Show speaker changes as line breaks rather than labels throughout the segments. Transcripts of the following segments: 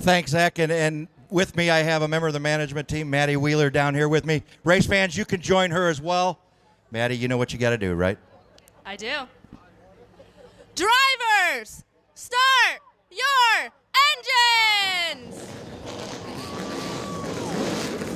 Thanks, Zach. And with me, I have a member of the management team, Maddie Wheeler, down here with me. Race fans, you can join her as well. Maddie, you know what you got to do, right?
I do. Drivers, start your engines!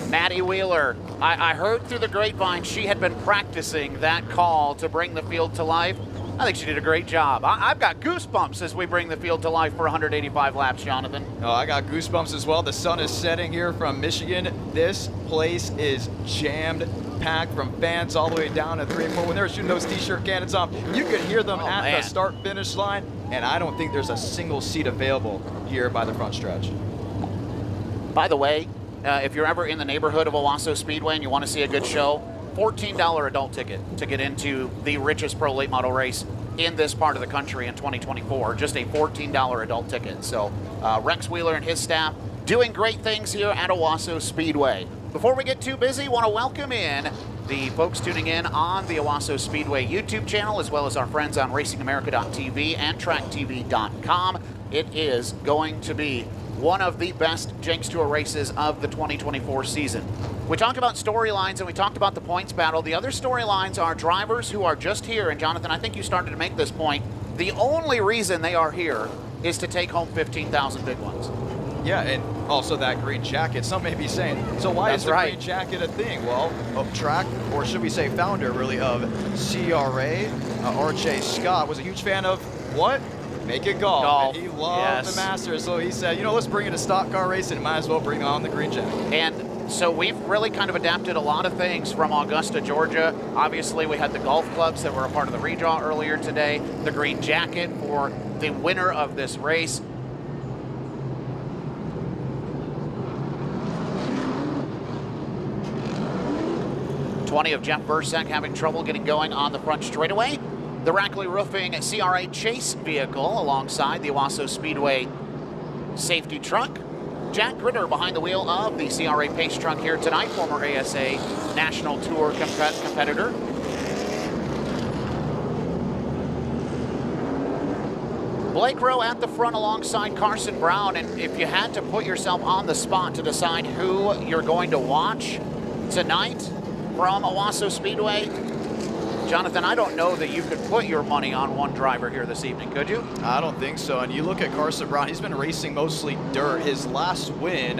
Maddie Wheeler, I heard through the grapevine she had been practicing that call to bring the field to life. I think she did a great job. I've got goosebumps as we bring the field to life for 185 laps, Jonathan.
Oh, I got goosebumps as well. The sun is setting here from Michigan. This place is jammed, packed from fans all the way down to 3 and 4. When they were shooting those T-shirt cannons off, you could hear them the start-finish line, and I don't think there's a single seat available here by the front stretch.
By the way, if you're ever in the neighborhood of Owosso Speedway and you want to see a good show, $14 adult ticket to get into the richest pro late model race in this part of the country in 2024. Just a $14 adult ticket. So Rex Wheeler and his staff doing great things here at Owosso Speedway. Before we get too busy, want to welcome in the folks tuning in on the Owosso Speedway YouTube channel, as well as our friends on RacingAmerica.tv and TrackTV.com. It is going to be one of the best Jenks Tour races of the 2024 season. We talked about storylines and we talked about the points battle. The other storylines are drivers who are just here, and Jonathan, I think you started to make this point. The only reason they are here is to take home 15,000 big ones.
Yeah, and also that green jacket. Some may be saying, so why is the green jacket a thing? Well, track, or should we say founder, really, of CRA, R.J. Scott, was a huge fan of what? Naked golf. And he loved the Masters, so he said, you know, let's bring it to stock car racing. Might as well bring on the green jacket.
And so we've really kind of adapted a lot of things from Augusta, Georgia. Obviously, we had the golf clubs that were a part of the redraw earlier today, the green jacket for the winner of this race. '20 of Jeff Bursek having trouble getting going on the front straightaway. The Rackley Roofing CRA chase vehicle alongside the Owosso Speedway safety truck. Jack Gritter behind the wheel of the CRA pace truck here tonight, former ASA National Tour competitor. Blake Rowe at the front alongside Carson Brown, and if you had to put yourself on the spot to decide who you're going to watch tonight from Owosso Speedway, Jonathan, I don't know that you could put your money on one driver here this evening, could you?
I don't think so. And you look at Carson Brown, he's been racing mostly dirt. His last win,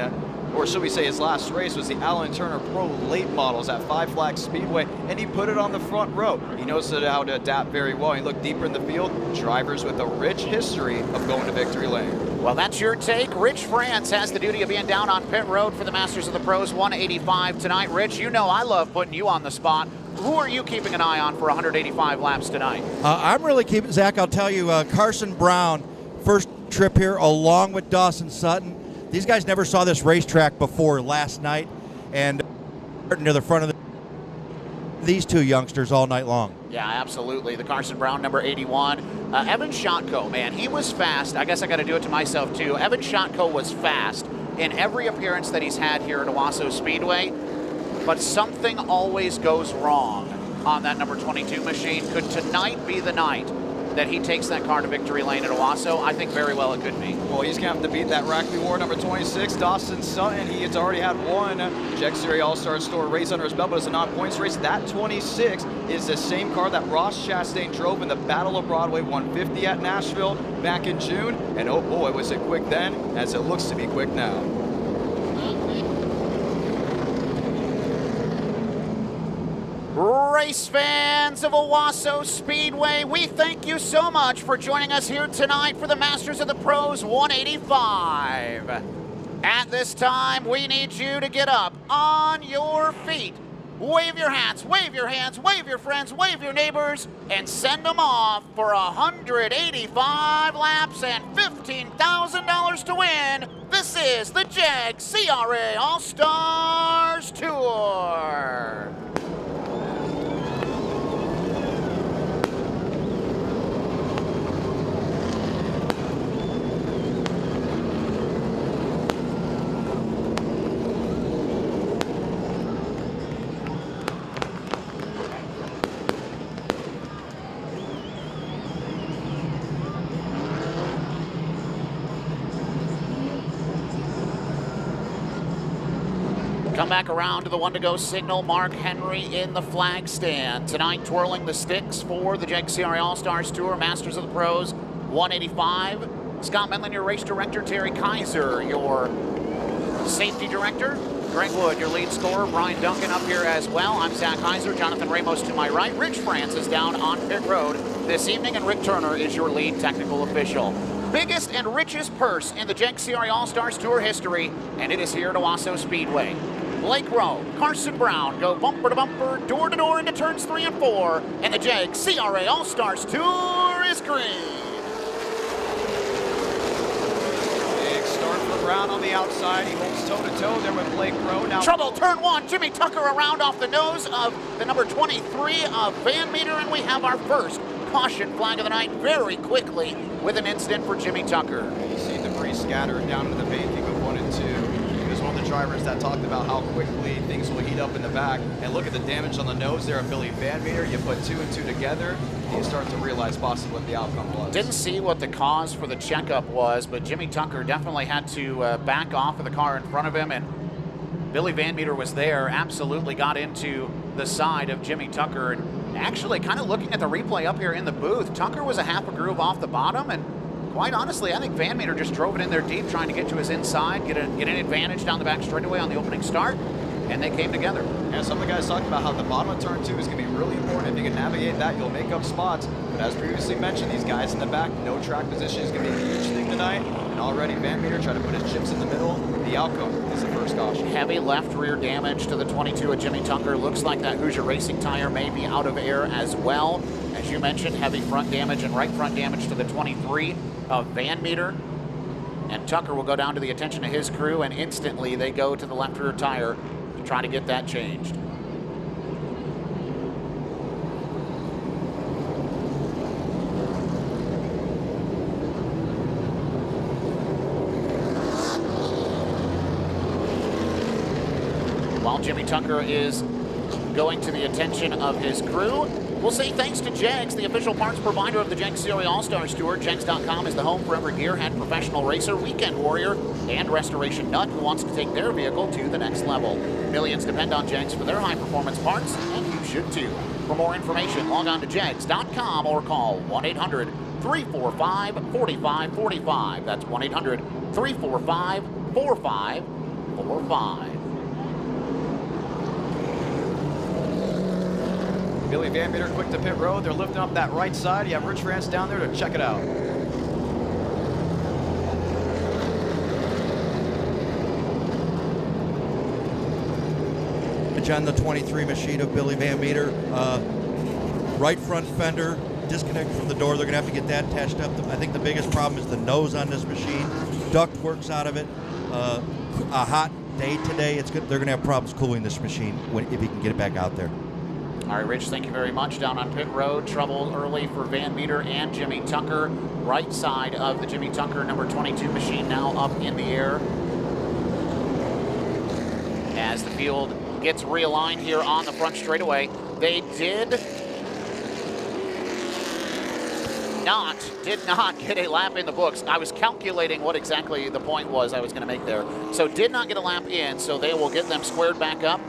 or should we say his last race, was the Alan Turner Pro Late Models at Five Flags Speedway, and he put it on the front row. He knows how to adapt very well. He looked deeper in the field. Drivers with a rich history of going to victory lane.
Well, that's your take. Rich France has the duty of being down on pit road for the Masters of the Pros 185 tonight. Rich, you know I love putting you on the spot. Who are you keeping an eye on for 185 laps tonight?
I'm really keeping, Zach, I'll tell you, Carson Brown, first trip here along with Dawson Sutton. These guys never saw this racetrack before last night, and near the front of these two youngsters all night long.
Yeah, absolutely. The Carson Brown, number 81. Evan Shotko, man, he was fast. I guess I got to do it to myself, too. Evan Shotko was fast in every appearance that he's had here at Owosso Speedway. But something always goes wrong on that number 22 machine. Could tonight be the night that he takes that car to victory lane at Owosso? I think very well it could be.
Well, he's going to have to beat that Rackley War number 26, Dawson Sutton. He has already had one Jack Series All-Star Store race under his belt, but it's a non-points race. That 26 is the same car that Ross Chastain drove in the Battle of Broadway 150 at Nashville back in June. And oh boy, was it quick then, as it looks to be quick now.
Race fans of Owosso Speedway, we thank you so much for joining us here tonight for the Masters of the Pros 185. At this time, we need you to get up on your feet. Wave your hats, wave your hands, wave your friends, wave your neighbors, and send them off for 185 laps and $15,000 to win. This is the Jag CRA All-Stars Tour. Come back around to the one to go signal. Mark Henry in the flag stand. Tonight twirling the sticks for the JEG CRA All-Stars Tour, Masters of the Pros 185. Scott Menlin, your race director. Terry Kaiser, your safety director. Greg Wood, your lead scorer. Brian Duncan up here as well. I'm Zach Kaiser. Jonathan Ramos to my right. Rich Francis down on pit road this evening, and Rick Turner is your lead technical official. Biggest and richest purse in the JEG CRA All-Stars Tour history, and it is here at Owosso Speedway. Blake Rowe, Carson Brown go bumper to bumper, door to door into turns 3 and 4, and the JEG CRA All-Stars Tour is green.
Brown on the outside, he holds toe-to-toe there with Blake Rowe. Now
trouble, turn 1, Jimmy Tucker around off the nose of the number 23 of Van Meter, and we have our first caution flag of the night very quickly with an incident for Jimmy Tucker.
You see debris scattered down into the banking of 1 and 2. He was one of the drivers that talked about how quickly things will heat up in the back. And look at the damage on the nose there of Billy Van Meter. You put 2 and 2 together, you start to realize possibly what the outcome was.
Didn't see what the cause for the checkup was, but Jimmy Tucker definitely had to back off of the car in front of him, and Billy Van Meter was there, absolutely got into the side of Jimmy Tucker. And actually, kind of looking at the replay up here in the booth, Tucker was a half a groove off the bottom, and quite honestly, I think Van Meter just drove it in there deep, trying to get to his inside, get an advantage down the back straightaway on the opening start, and they came together.
And some of the guys talked about how the bottom of turn 2 is going to be really important. If you can navigate that, you'll make up spots. But as previously mentioned, these guys in the back, no track position is going to be a huge thing tonight. And already Van Meter tried to put his chips in the middle. The outcome is the first caution.
Heavy left rear damage to the 22 of Jimmy Tucker. Looks like that Hoosier Racing tire may be out of air as well. As you mentioned, heavy front damage and right front damage to the 23 of Van Meter. And Tucker will go down to the attention of his crew, and instantly they go to the left rear tire to try to get that changed. While Jimmy Tucker is going to the attention of his crew, we'll say thanks to JEGS, the official parts provider of the JEG CRA All-Stars Tour. JEGS.com is the home for every gearhead, professional racer, weekend warrior, and restoration nut who wants to take their vehicle to the next level. Millions depend on JEGS for their high-performance parts, and you should too. For more information, log on to JEGS.com or call 1-800-345-4545. That's 1-800-345-4545.
Billy Van Meter quick to pit road. They're lifting up that right side. You have Rich France down there to check it out.
On the 23 machine of Billy Van Meter, right front fender disconnected from the door. They're going to have to get that attached up. I think the biggest problem is the nose on this machine. Duct works out of it. A hot day today, it's good. They're going to have problems cooling this machine if he can get it back out there.
All right, Rich, thank you very much. Down on pit road, trouble early for Van Meter and Jimmy Tucker. Right side of the Jimmy Tucker number 22 machine now up in the air. As the field gets realigned here on the front straightaway, they did not get a lap in the books. I was calculating what exactly the point was I was going to make there. So did not get a lap in, so they will get them squared back up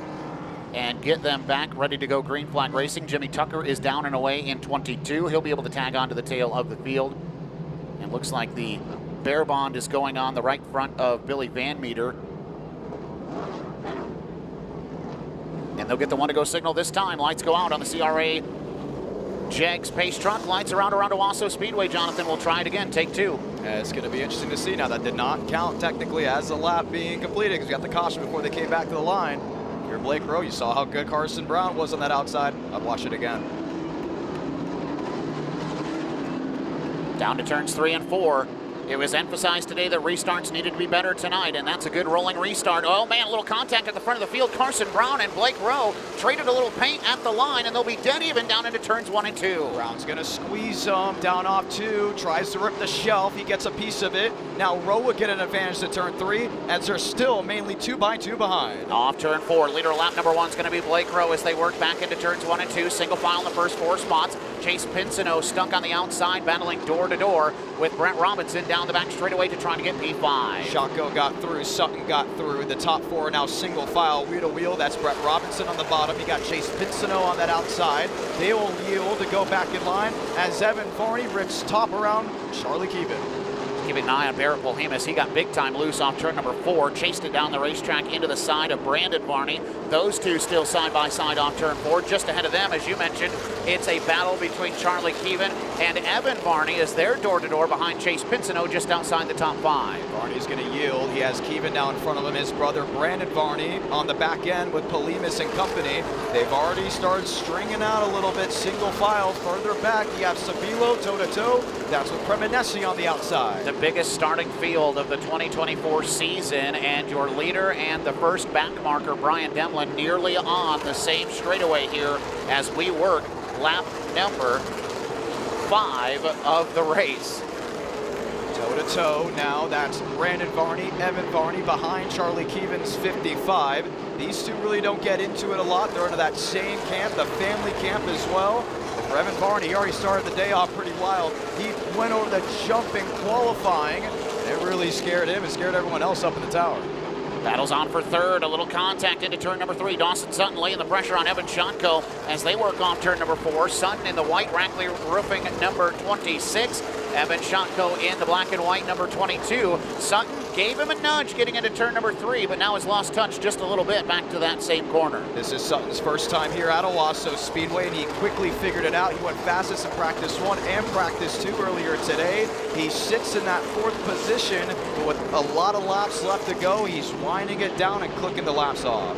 and get them back ready to go green flag racing. Jimmy Tucker is down and away in 22. He'll be able to tag onto the tail of the field. And looks like the bear bond is going on the right front of Billy Van Meter. And they'll get the one to go signal this time. Lights go out on the CRA JEGS pace truck. Lights around Owosso Speedway. Jonathan will try it again. Take 2.
It's going to be interesting to see. Now, that did not count technically as a lap being completed because we got the caution before they came back to the line. You're Blake Rowe. You saw how good Carson Brown was on that outside. I'd watch it again.
Down to turns 3 and 4. It was emphasized today that restarts needed to be better tonight, and that's a good rolling restart. Oh man, a little contact at the front of the field. Carson Brown and Blake Rowe traded a little paint at the line, and they'll be dead even down into turns 1 and 2.
Brown's gonna squeeze down off 2, tries to rip the shelf. He gets a piece of it. Now Rowe will get an advantage to turn 3, as they're still mainly 2 by 2 behind.
Off turn 4, leader lap number 1 is going to be Blake Rowe as they work back into turns 1 and 2. Single file in the first 4 spots. Chase Pinsino stuck on the outside, battling door to door with Brett Robinson down the back straightaway to try to get P5.
Shotko got through, Sutton got through. The top four are now single file, wheel to wheel. That's Brett Robinson on the bottom. You got Chase Pinsono on that outside. They will yield to go back in line as Evan Varney rips top around Charlie Keevan.
Keeping an eye on Barrett Polhemus. He got big time loose off turn number 4, chased it down the racetrack into the side of Brandon Varney. Those two still side by side off turn 4. Just ahead of them, as you mentioned, it's a battle between Charlie Keevan and Evan Varney as they're door to door behind Chase Pinsono just outside the top 5.
Varney's going to yield. He has Keevan now in front of him. His brother Brandon Varney on the back end with Polhemus and company. They've already started stringing out a little bit, single file. Further back, you have Sabilo toe to toe. That's with Cremonesi on the outside.
The biggest starting field of the 2024 season, and your leader and the first back marker, Brian Demlin, nearly on the same straightaway here as we work lap number 5 of the race.
Toe to toe now, that's Brandon Varney, Evan Varney behind Charlie Keevan's 55. These two really don't get into it a lot. They're into that same camp, the family camp as well. For Evan Varney, he already started the day off pretty wild. He went over the jump in qualifying, and it really scared him and scared everyone else up in the tower.
Battles on for third, a little contact into turn number 3. Dawson Sutton laying the pressure on Evan Shotko as they work off turn number 4. Sutton in the white, Rackley roofing number 26. Evan Shotko in the black and white number 22. Sutton gave him a nudge getting into turn number 3, but now has lost touch just a little bit back to that same corner.
This is Sutton's first time here at Owosso Speedway, and he quickly figured it out. He went fastest in practice 1 and practice 2 earlier today. He sits in that 4th position, but with a lot of laps left to go, he's winding it down and clicking the laps off.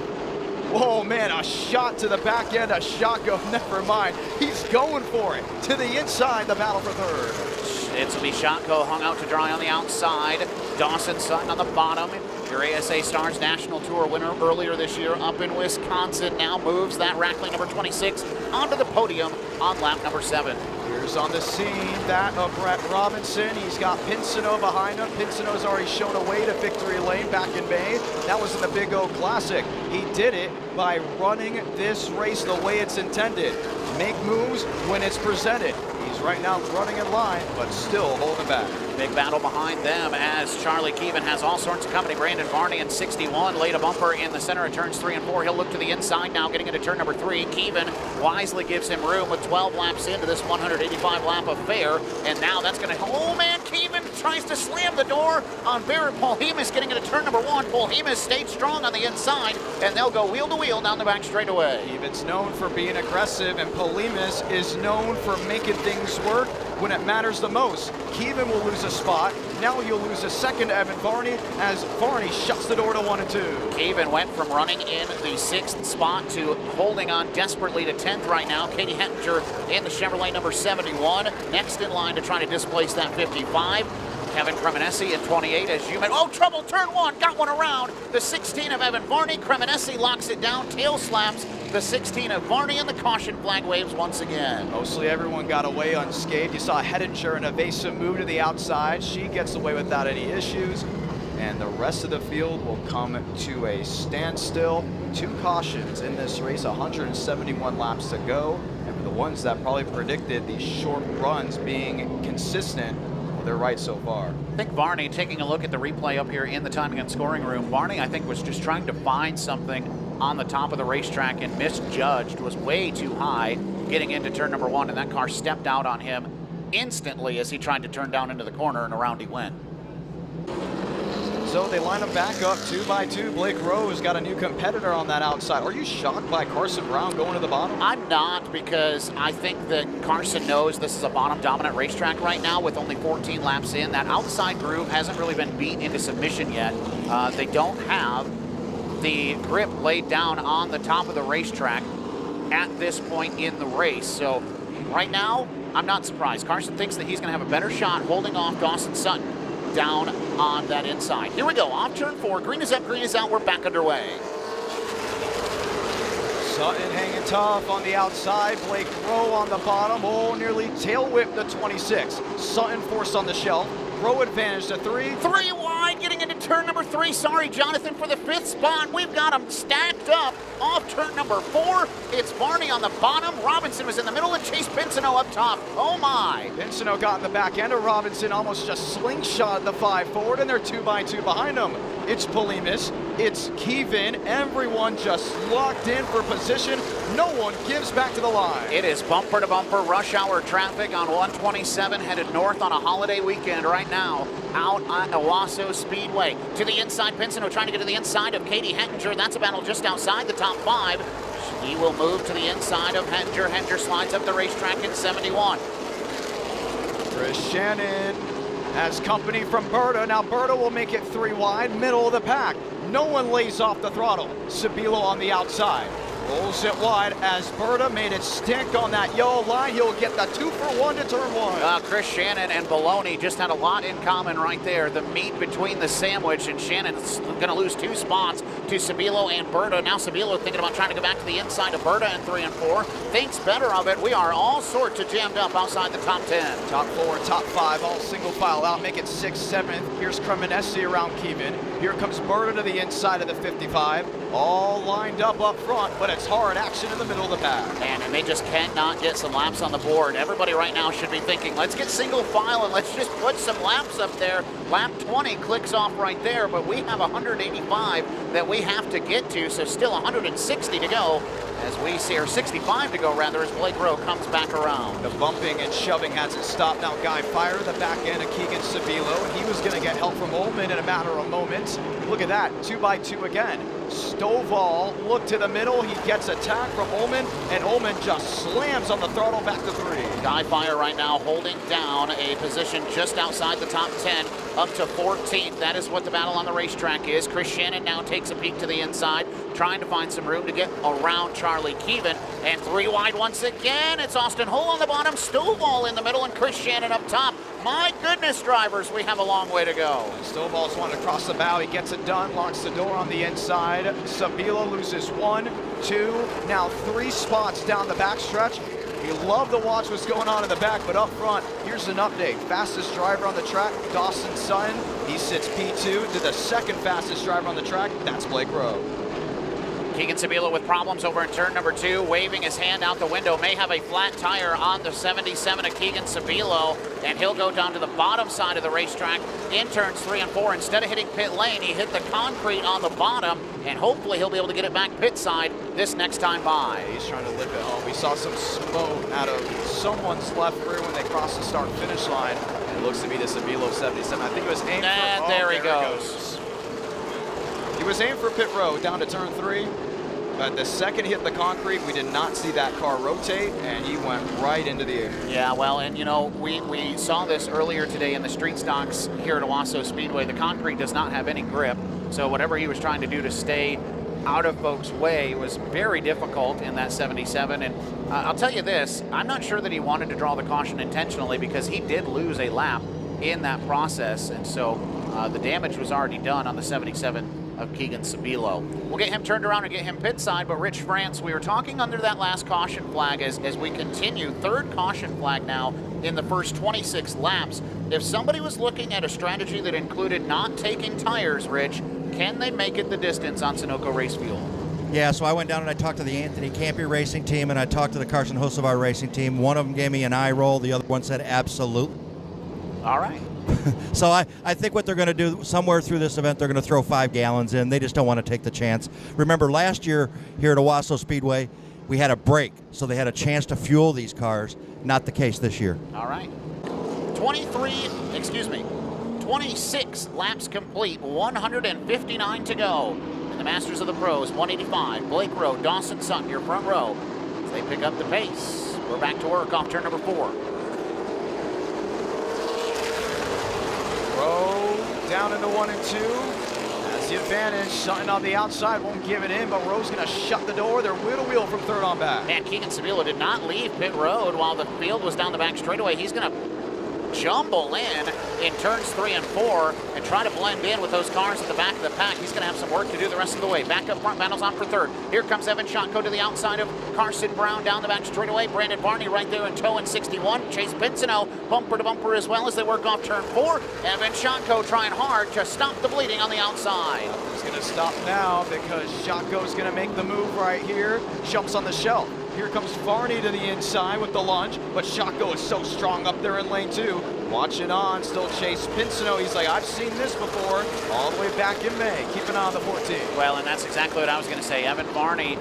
Whoa, man, a shot to the back end, a shotgun, never mind. He's going for it. To the inside, the battle for third.
It's be Shotko hung out to dry on the outside. Dawson Sutton on the bottom. Your ASA Stars National Tour winner earlier this year up in Wisconsin now moves that Rackley number 26 onto the podium on lap number 7.
Here's on the scene that of Brett Robinson. He's got Pinsono behind him. Pinsono's already shown a way to victory lane back in May. That was in the Big O Classic. He did it by running this race the way it's intended. Make moves when it's presented. He's right now running in line, but still holding back.
Big battle behind them as Charlie Keevan has all sorts of company. Brandon Varney in 61 laid a bumper in the center of turns 3 and 4. He'll look to the inside now, getting into turn number 3. Keevan wisely gives him room with 12 laps into this 185 lap affair. And now that's going to, oh man, Keevan tries to slam the door on Barrett Polhemus getting into turn number 1. Polhemus stayed strong on the inside, and they'll go wheel to wheel down the back straightaway.
Keevan's known for being aggressive, and Polhemus is known for making things work when it matters the most. Keevan will lose a spot. Now you'll lose a second to Evan Varney as Varney shuts the door to 1 and 2.
Keevan went from running in the 6th spot to holding on desperately to 10th right now. Katie Hettinger in the Chevrolet number 71. Next in line to try to displace that 55. Kevin Cremonesi at 28 as you mentioned. Oh, trouble, turn 1, got one around. The 16 of Evan Varney. Cremonesi locks it down, tail slaps the 16 of Varney, and the caution flag waves once again.
Mostly everyone got away unscathed. You saw Hettinger in a evasive move to the outside. She gets away without any issues. And the rest of the field will come to a standstill. 2 cautions in this race, 171 laps to go. And for the ones that probably predicted these short runs being consistent, well, they're right so far.
I think Varney, taking a look at the replay up here in the timing and scoring room, Varney, I think, was just trying to find something on the top of the racetrack and misjudged, was way too high getting into turn number 1, and that car stepped out on him instantly as he tried to turn down into the corner, and around he went.
So they line them back up 2 by 2. Blake Rose got a new competitor on that outside. Are you shocked by Carson Brown going to the bottom?
I'm not, because I think that Carson knows this is a bottom-dominant racetrack right now with only 14 laps in. That outside groove hasn't really been beat into submission yet. They don't have the grip laid down on the top of the racetrack at this point in the race. So right now, I'm not surprised. Carson thinks that he's going to have a better shot holding off Dawson Sutton down on that inside. Here we go, off turn 4. Green is up, green is out. We're back underway.
Sutton hanging tough on the outside. Blake Rowe on the bottom. Oh, nearly tail whipped the 26. Sutton forced on the shelf. Rowe advantage to 3.
3 wide, getting into turn number 3. Sorry, Jonathan, for the 5th spot. We've got them stacked up off turn number 4. It's Barney on the bottom. Robinson was in the middle, and Chase Pinsino up top. Oh my.
Pinsino got in the back end of Robinson, almost just slingshot the 5 forward, and they're 2x2 behind him. It's Polimis, it's Kevin, everyone just locked in for position. No one gives back to the line.
It is bumper to bumper rush hour traffic on 127 headed north on a holiday weekend right now out on Owosso Speedway. To the inside, Pinsino trying to get to the inside of Katie Hettinger. That's a battle just outside the top 5. He will move to the inside of Hettinger. Hettinger slides up the racetrack in 71.
Chris Shannon has company from Berta. Now Berta will make it 3 wide, middle of the pack. No one lays off the throttle. Sabilo on the outside. Rolls it wide as Berta made it stick on that yellow line. He'll get the 2-for-1 to turn 1.
Chris Shannon and Baloney just had a lot in common right there. The meat between the sandwich, and Shannon's going to lose 2 spots to Sabilo and Berta. Now Sabilo thinking about trying to go back to the inside of Berta in 3 and 4. Thinks better of it. We are all sorts of jammed up outside the top 10.
Top 4, top 5, all single file out. Make it 6th, 7th. Here's Cremonesi around Kevin. Here comes Berta to the inside of the 55. All lined up front, but it's hard action in the middle of the pack.
And they just cannot get some laps on the board. Everybody right now should be thinking, let's get single file and let's just put some laps up there. Lap 20 clicks off right there, but we have 185 that we have to get to, so still 160 to go. As we see, or 65 to go rather, as Blake Rowe comes back around.
The bumping and shoving hasn't stopped. Now Guy Fire, the back end of Keegan Sabilo, and he was going to get help from Ullman in a matter of moments. Look at that, 2x2 again. Stovall, look to the middle, he gets attack from Ullman, and Ullman just slams on the throttle back to 3.
Guy Fire right now holding down a position just outside the top 10, up to 14th. That is what the battle on the racetrack is. Chris Shannon now takes a peek to the inside, trying to find some room to get around Charlie Keevan. And 3 wide once again. It's Austin Hull on the bottom, Stovall in the middle, and Chris Shannon up top. My goodness, drivers, we have a long way to go.
Stovall's wanted to cross the bow. He gets it done, locks the door on the inside. Sabilo loses 1, 2, now 3 spots down the backstretch. You love to watch what's going on in the back, but up front, here's an update. Fastest driver on the track, Dawson Sutton. He sits P2 to the 2nd fastest driver on the track. That's Blake Rowe.
Keegan Sabilo with problems over in turn number 2, waving his hand out the window. May have a flat tire on the 77 of Keegan Sabilo, and he'll go down to the bottom side of the racetrack in turns 3 and 4. Instead of hitting pit lane, he hit the concrete on the bottom, and hopefully he'll be able to get it back pit side this next time by.
He's trying to lip it home. We saw some smoke out of someone's left rear when they crossed the start-finish line. And it looks to be the Sabilo 77. I think it was aimed
and
for...
there he goes.
He was aimed for pit road down to turn 3, but the second he hit the concrete, we did not see that car rotate, and he went right into the air.
Yeah, well, and you know, we saw this earlier today in the street stocks here at Owosso Speedway. The concrete does not have any grip, so whatever he was trying to do to stay out of folks' way was very difficult in that 77. And I'll tell you this, I'm not sure that he wanted to draw the caution intentionally, because he did lose a lap in that process, and so the damage was already done on the 77 of Keegan Sabilo. We'll get him turned around and get him pit side, but Rich France, we were talking under that last caution flag as we continue. 3rd caution flag now in the first 26 laps. If somebody was looking at a strategy that included not taking tires, Rich, can they make it the distance on Sunoco Race Fuel?
Yeah, so I went down and I talked to the Anthony Campy racing team, and I talked to the Carson Hocevar racing team. One of them gave me an eye roll. The other one said absolutely.
All right.
So I think what they're going to do somewhere through this event, they're going to throw 5 gallons in. They just don't want to take the chance. Remember, last year here at Owosso Speedway, we had a break, so they had a chance to fuel these cars. Not the case this year.
All right. 26 laps complete, 159 to go. And the Masters of the Pros, 185. Blake Rowe, Dawson Sutton, your front row, as they pick up the pace. We're back to work off turn number 4.
Rowe down into 1 and 2. Has the advantage. Sutton on the outside won't give it in, but Rowe's going to shut the door. They're wheel from 3rd on back.
Man, Keegan Sabilo did not leave pit road while the field was down the back straightaway. He's going to jumble in turns 3 and 4 and try to blend in with those cars at the back of the pack. He's going to have some work to do the rest of the way. Back up front, battles on for third. Here comes Evan Shotko to the outside of Carson Brown down the back straightaway. Brandon Varney right there in tow in 61. Chase Pinsino bumper to bumper as well as they work off turn 4. Evan Shotko trying hard to stop the bleeding on the outside.
He's going to stop now because Shotko's going to make the move right here. Jumps on the shelf. Here comes Varney to the inside with the lunge, but Shotko is so strong up there in lane 2. Watching on, still Chase Pinsino. He's like, I've seen this before, all the way back in May. Keep an eye on the 14.
Well, and that's exactly what I was going to say. Evan Varney,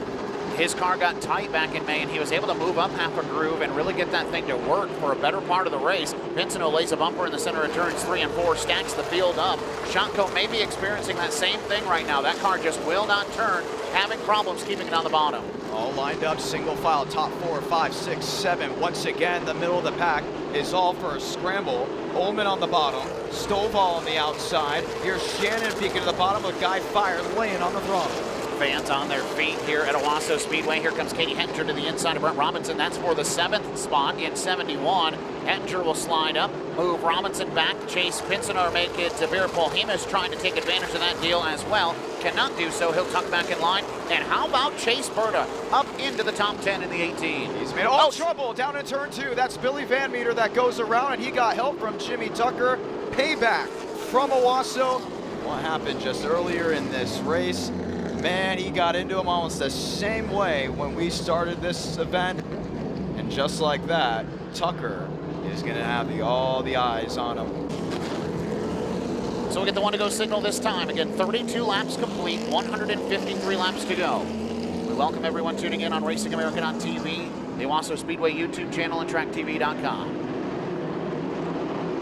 his car got tight back in May, and he was able to move up half a groove and really get that thing to work for a better part of the race. Pinsino lays a bumper in the center of turns 3 and 4, stacks the field up. Shotko may be experiencing that same thing right now. That car just will not turn, having problems keeping it on the bottom.
All lined up, single file, top 4, 5, 6, 7. Once again, the middle of the pack is all for a scramble. Ullman on the bottom, Stovall on the outside. Here's Shannon peeking to the bottom with Guy Fire laying on the throttle.
Fans on their feet here at Owosso Speedway. Here comes Katie Hettinger to the inside of Brent Robinson. That's for the 7th spot in 71. Hettinger will slide up, move Robinson back. Chase Pinsino make it to Vera Polhemus trying to take advantage of that deal as well. Cannot do so. He'll tuck back in line. And how about Chase Berta up into the top 10 in the 18? He's
made all trouble down in turn 2. That's Billy Van Meter that goes around, and he got help from Jimmy Tucker. Payback from Owosso. What happened just earlier in this race? Man, he got into him almost the same way when we started this event. And just like that, Tucker is going to have all the eyes on him.
So we get the one-to-go signal this time. Again, 32 laps complete, 153 laps to go. We welcome everyone tuning in on Racing America on TV, the Owosso Speedway YouTube channel, and TrackTV.com.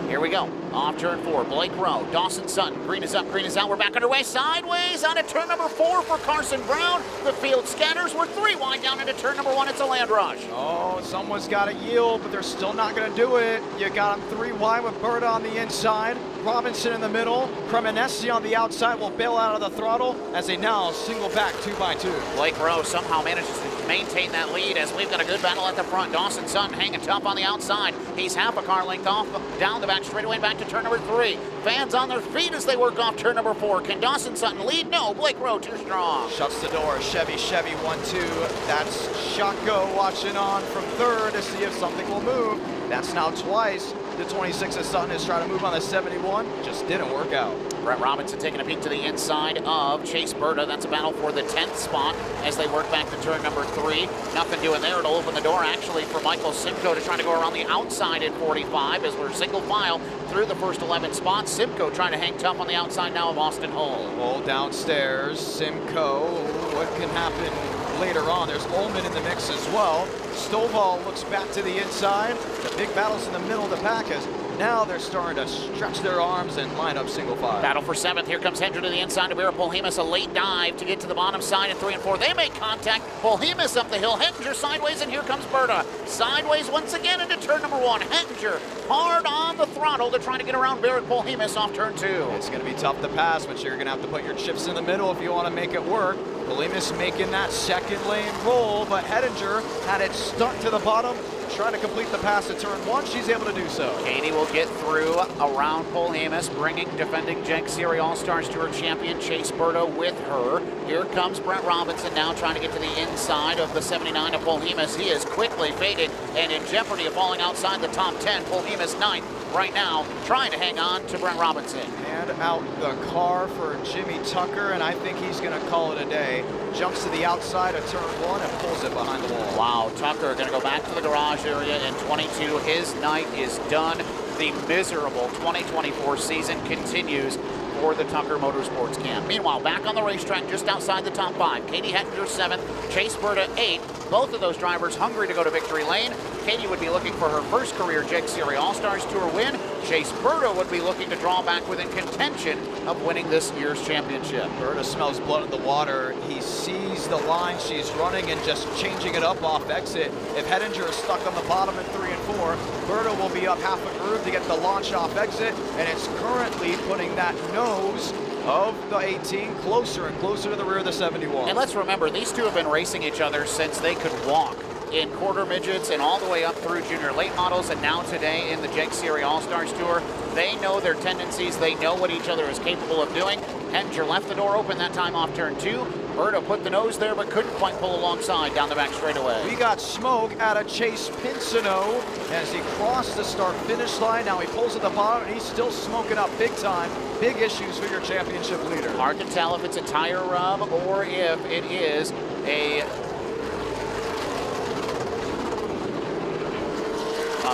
Here we go. Off turn 4, Blake Rowe, Dawson Sutton. Green is up, green is out. We're back underway. Sideways onto turn number 4 for Carson Brown. The field scatters. We're 3 wide down into turn number 1. It's a land rush.
Oh, someone's got to yield, but they're still not going to do it. You got him 3 wide with Berta on the inside. Robinson in the middle. Cremonesi on the outside will bail out of the throttle as they now single back 2x2.
Blake Rowe somehow manages to maintain that lead as we've got a good battle at the front. Dawson Sutton hanging tough on the outside. He's half a car length off down the back straightaway back to turn number 3. Fans on their feet as they work off turn number 4. Can Dawson Sutton lead? No, Blake Rowe too strong.
Shuts the door. Chevy 1-2. That's Shotko watching on from 3rd to see if something will move. That's now twice. The 26 of Sutton is trying to move on the 71. Just didn't work out.
Brett Robinson taking a peek to the inside of Chase Berta. That's a battle for the 10th spot as they work back to turn number 3. Nothing doing there. It'll open the door actually for Michael Simcoe to try to go around the outside in 45 as we're single file through the first 11 spots. Simcoe trying to hang tough on the outside now of Austin Hull.
Hull downstairs. Simcoe. What can happen later on? There's Ullman in the mix as well. Stovall looks back to the inside. The big battles in the middle of the pack as now they're starting to stretch their arms and line up single file.
Battle for 7th. Here comes Hendry to the inside of Vera Polhemus. A late dive to get to the bottom side in 3 and 4. They make contact. Polhemus up the hill. Hettinger sideways, and here comes Berta. Sideways once again into turn number 1. Hettinger hard on the throttle to try to get around Barrett Polhemus off turn 2.
It's going to be tough to pass, but you're going to have to put your chips in the middle if you want to make it work. Polhemus making that second lane roll, but Hettinger had it stuck to the bottom, trying to complete the pass at turn 1. She's able to do so.
Katie will get through around Polhemus, bringing defending CRA All-Stars Tour champion Chase Berta with her. Here comes Brent Robinson now trying to get to the inside of the 79 of Polhemus. He is quickly faded and in jeopardy of falling outside the top 10. Polhemus 9th right now, trying to hang on to Brent Robinson.
And out the car for Jimmy Tucker, and I think he's going to call it a day. Jumps to the outside of turn 1 and pulls it behind the wall.
Wow, Tucker going to go back to the garage area in 22. His night is done. The miserable 2024 season continues for the Tucker Motorsports Camp. Meanwhile, back on the racetrack just outside the top 5. Katie Hettinger 7th, Chase Berta 8th. Both of those drivers hungry to go to victory lane. Katie would be looking for her first career CRA All-Stars Tour win. Chase Berta would be looking to draw back within contention of winning this year's championship.
Berta smells blood in the water. He sees the line she's running and just changing it up off exit. If Hettinger is stuck on the bottom in 3 and 4, Berta will be up half a groove to get the launch off exit, and it's currently putting that nose of the 18 closer and closer to the rear of the 71.
And let's remember, these two have been racing each other since they could walk. in quarter midgets and all the way up through junior late models, and now today in the JEG CRA All-Stars Tour. They know their tendencies. They know what each other is capable of doing. Hettinger left the door open that time off turn 2. Berta put the nose there, but couldn't quite pull alongside down the back straightaway.
We got smoke out of Chase Pinsino as he crossed the start-finish line. Now he pulls at the bottom, and he's still smoking up big time. Big issues for your championship leader.
Hard to tell if it's a tire rub or if it is a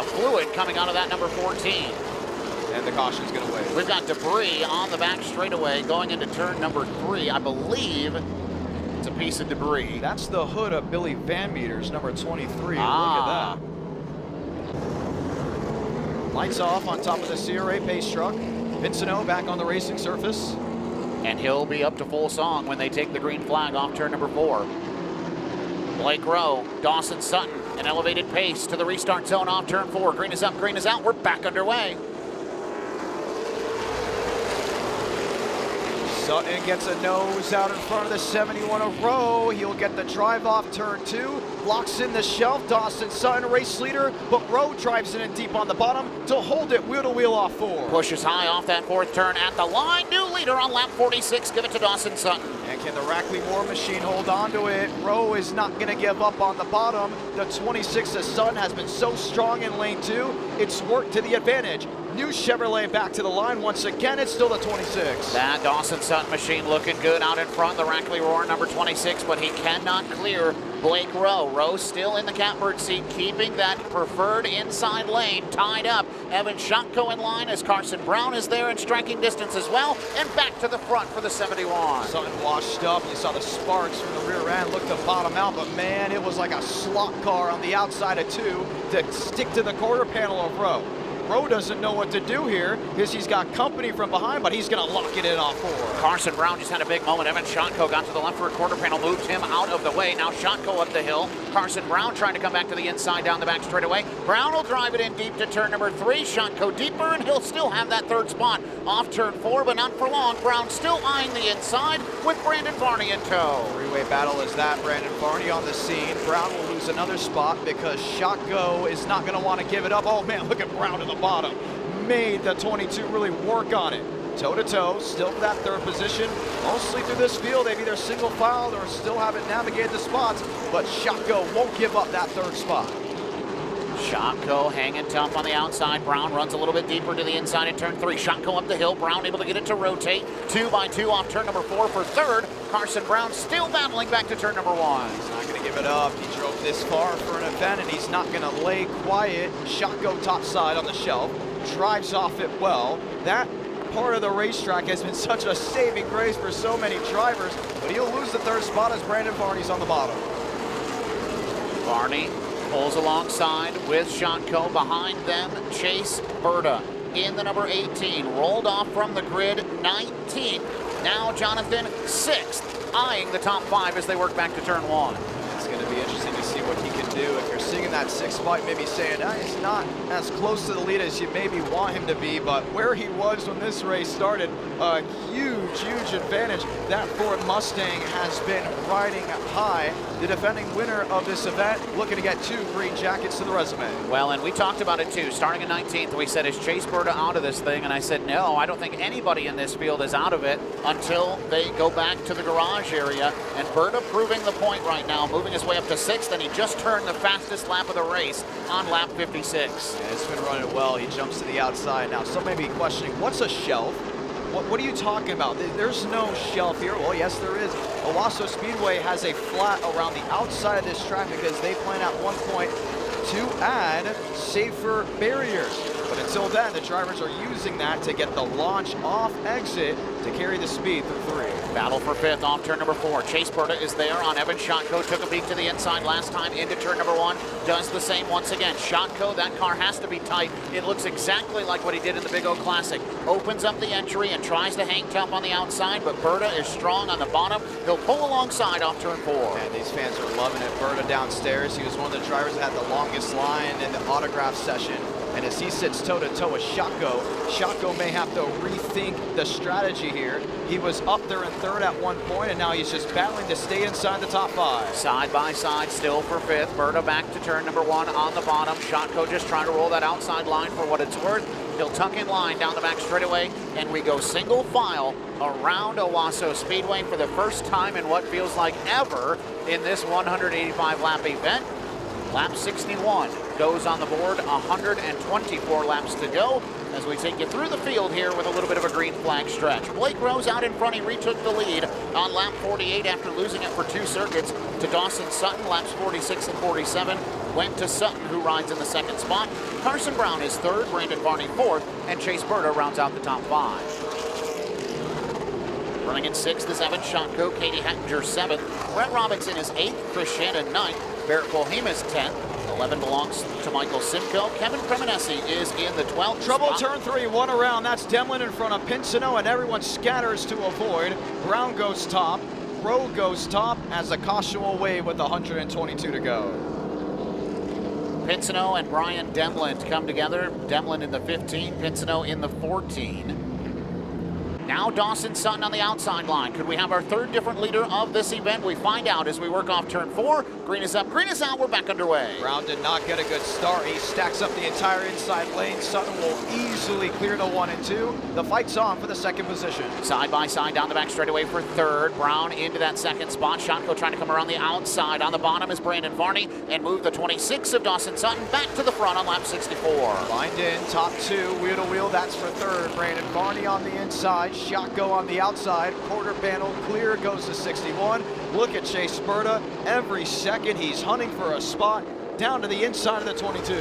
fluid coming out of that number 14.
And the caution's going to wait.
We've got debris on the back straightaway going into turn number 3. I believe it's a piece of debris.
That's the hood of Billy Van Meters, number 23.
Ah.
Look at that. Lights off on top of the CRA pace truck. Pinsino back on the racing surface.
And he'll be up to full song when they take the green flag off turn number 4. Blake Rowe, Dawson Sutton, an elevated pace to the restart zone off turn 4. Green is up, green is out. We're back underway.
Sutton gets a nose out in front of the 71 of Rowe. He'll get the drive off turn 2, locks in the shelf. Dawson Sutton, race leader, but Rowe drives it in deep on the bottom to hold it wheel to wheel off 4.
Pushes high off that 4th turn at the line. New leader on lap 46. Give it to Dawson Sutton.
And can the Rackley Moore machine hold on to it? Rowe is not going to give up on the bottom. The 26 of Sutton has been so strong in lane 2. It's worked to the advantage. New Chevrolet back to the line once again. It's still the 26.
That Dawson Sutton machine looking good out in front. The Rackley Roar number 26, but he cannot clear Blake Rowe. Rowe still in the catbird seat, keeping that preferred inside lane tied up. Evan Shotko in line as Carson Brown is there in striking distance as well. And back to the front for the 71.
Sutton washed up. You saw the sparks from the rear end look to bottom out, but man, it was like a slot car on the outside of 2 to stick to the quarter panel of Rowe. Rowe doesn't know what to do here because he's got company from behind, but he's going to lock it in off 4.
Carson Brown just had a big moment. Evan Shotko got to the left for a quarter panel, moved him out of the way. Now Shotko up the hill. Carson Brown trying to come back to the inside down the back straightaway. Brown will drive it in deep to turn number 3. Shotko deeper, and he'll still have that 3rd spot off turn 4, but not for long. Brown still eyeing the inside with Brandon Varney in tow.
Three-way battle is that. Brandon Varney on the scene. Brown will lose another spot because Shotko is not going to want to give it up. Oh man, look at Brown in the bottom. Made the 22 really work on it. Toe-to-toe, still for that 3rd position. Mostly through this field, they've either single filed or still haven't navigated the spots, but Shotko won't give up that 3rd spot.
Shotko hanging tough on the outside. Brown runs a little bit deeper to the inside in turn 3. Shotko up the hill. Brown able to get it to rotate. 2 by 2 off turn number 4 for 3rd. Carson Brown still battling back to turn number 1.
He's not going to give it up. He drove this far for an event, and he's not going to lay quiet. Shotko topside on the shelf. Drives off it well. That part of the racetrack has been such a saving grace for so many drivers, but he'll lose the 3rd spot as Brandon Varney's on the bottom.
Varney pulls alongside with Shotko. Behind them, Chase Berta in the number 18. Rolled off from the grid, 19th. Now Jonathan, 6th, eyeing the top 5 as they work back to turn 1.
It's going to be interesting to see what he can do. If you're seeing in that 6th spot, maybe saying he's not as close to the lead as you maybe want him to be, but where he was when this race started, a huge, huge advantage. That Ford Mustang has been riding high. The defending winner of this event looking to get 2 green jackets to the resume.
Well, and we talked about it too. Starting in 19th, we said, is Chase Berta out of this thing? And I said, no, I don't think anybody in this field is out of it until they go back to the garage area. And Berta proving the point right now, moving his way up to 6th, and he just turned the fastest lap of the race on lap 56.
Yeah, it's been running well. He jumps to the outside. Now, some may be questioning, what's a shelf? What are you talking about? There's no shelf here. Well, yes, there is. Owosso Speedway has a flat around the outside of this track because they plan at one point to add safer barriers. But until then, the drivers are using that to get the launch off exit to carry the speed through 3.
Battle for 5th off turn number 4. Chase Berta is there on Evan Shotko. Took a peek to the inside last time into turn number 1. Does the same once again. Shotko, that car has to be tight. It looks exactly like what he did in the Big O Classic. Opens up the entry and tries to hang tough on the outside, but Berta is strong on the bottom. He'll pull alongside off turn 4.
And these fans are loving it. Berta downstairs. He was one of the drivers that had the longest line in the autograph session And as he sits toe-to-toe with Shotko may have to rethink the strategy here. He was up there in third at one point, and now he's just battling to stay inside the top 5.
Side by side, still for 5th. Berta back to turn number 1 on the bottom. Shotko just trying to roll that outside line for what it's worth. He'll tuck in line down the back straightaway, and we go single file around Owosso Speedway for the first time in what feels like ever in this 185 lap event. Lap 61 goes on the board, 124 laps to go as we take you through the field here with a little bit of a green flag stretch. Blake Rose out in front. He retook the lead on lap 48 after losing it for 2 circuits to Dawson Sutton. Laps 46 and 47 went to Sutton, who rides in the 2nd spot. Carson Brown is 3rd, Brandon Varney 4th, and Chase Berta rounds out the top 5. Running in 6th is Evan Shotko, Katie Hattinger 7th, Brett Robinson is 8th, Chris Shannon 9th, Barrett Polheim is 10th, 11 belongs to Michael Simcoe, Kevin Cremonesi is in the 12th
Trouble
spot.
turn 3, 1 around, that's Demlin in front of Pinsino, and everyone scatters to avoid. Brown goes top, Rowe goes top as the caution will wave with 122 to go.
Pinsino and Brian Demlin come together, Demlin in the 15, Pinsino in the 14. Now Dawson Sutton on the outside line. Could we have our 3rd different leader of this event? We find out as we work off turn 4. Green is up, green is out, we're back underway.
Brown did not get a good start. He stacks up the entire inside lane. Sutton will easily clear the 1 and 2. The fight's on for the 2nd position.
Side by side down the back straightaway for 3rd. Brown into that 2nd spot. Shotko trying to come around the outside. On the bottom is Brandon Varney and move the 26 of Dawson Sutton back to the front on lap 64.
Lined in, top 2, wheel to wheel, that's for 3rd. Brandon Varney on the inside. Shotko on the outside, quarter panel clear, goes to 61. Look at Chase Berta. Every second he's hunting for a spot down to the inside of the 22.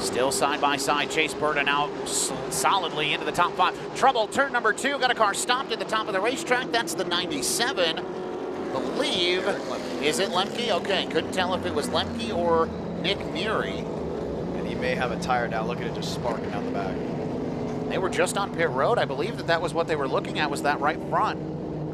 Still side by side, Chase Berta now solidly into the top 5. Trouble, turn number 2, got a car stopped at the top of the racetrack. That's the 97. Believe, is it Lemke? Okay, couldn't tell if it was Lemke or Nick Neary.
He may have a tire down. Look at it just sparking out the back.
They were just on pit road. I believe that was what they were looking at, was that right front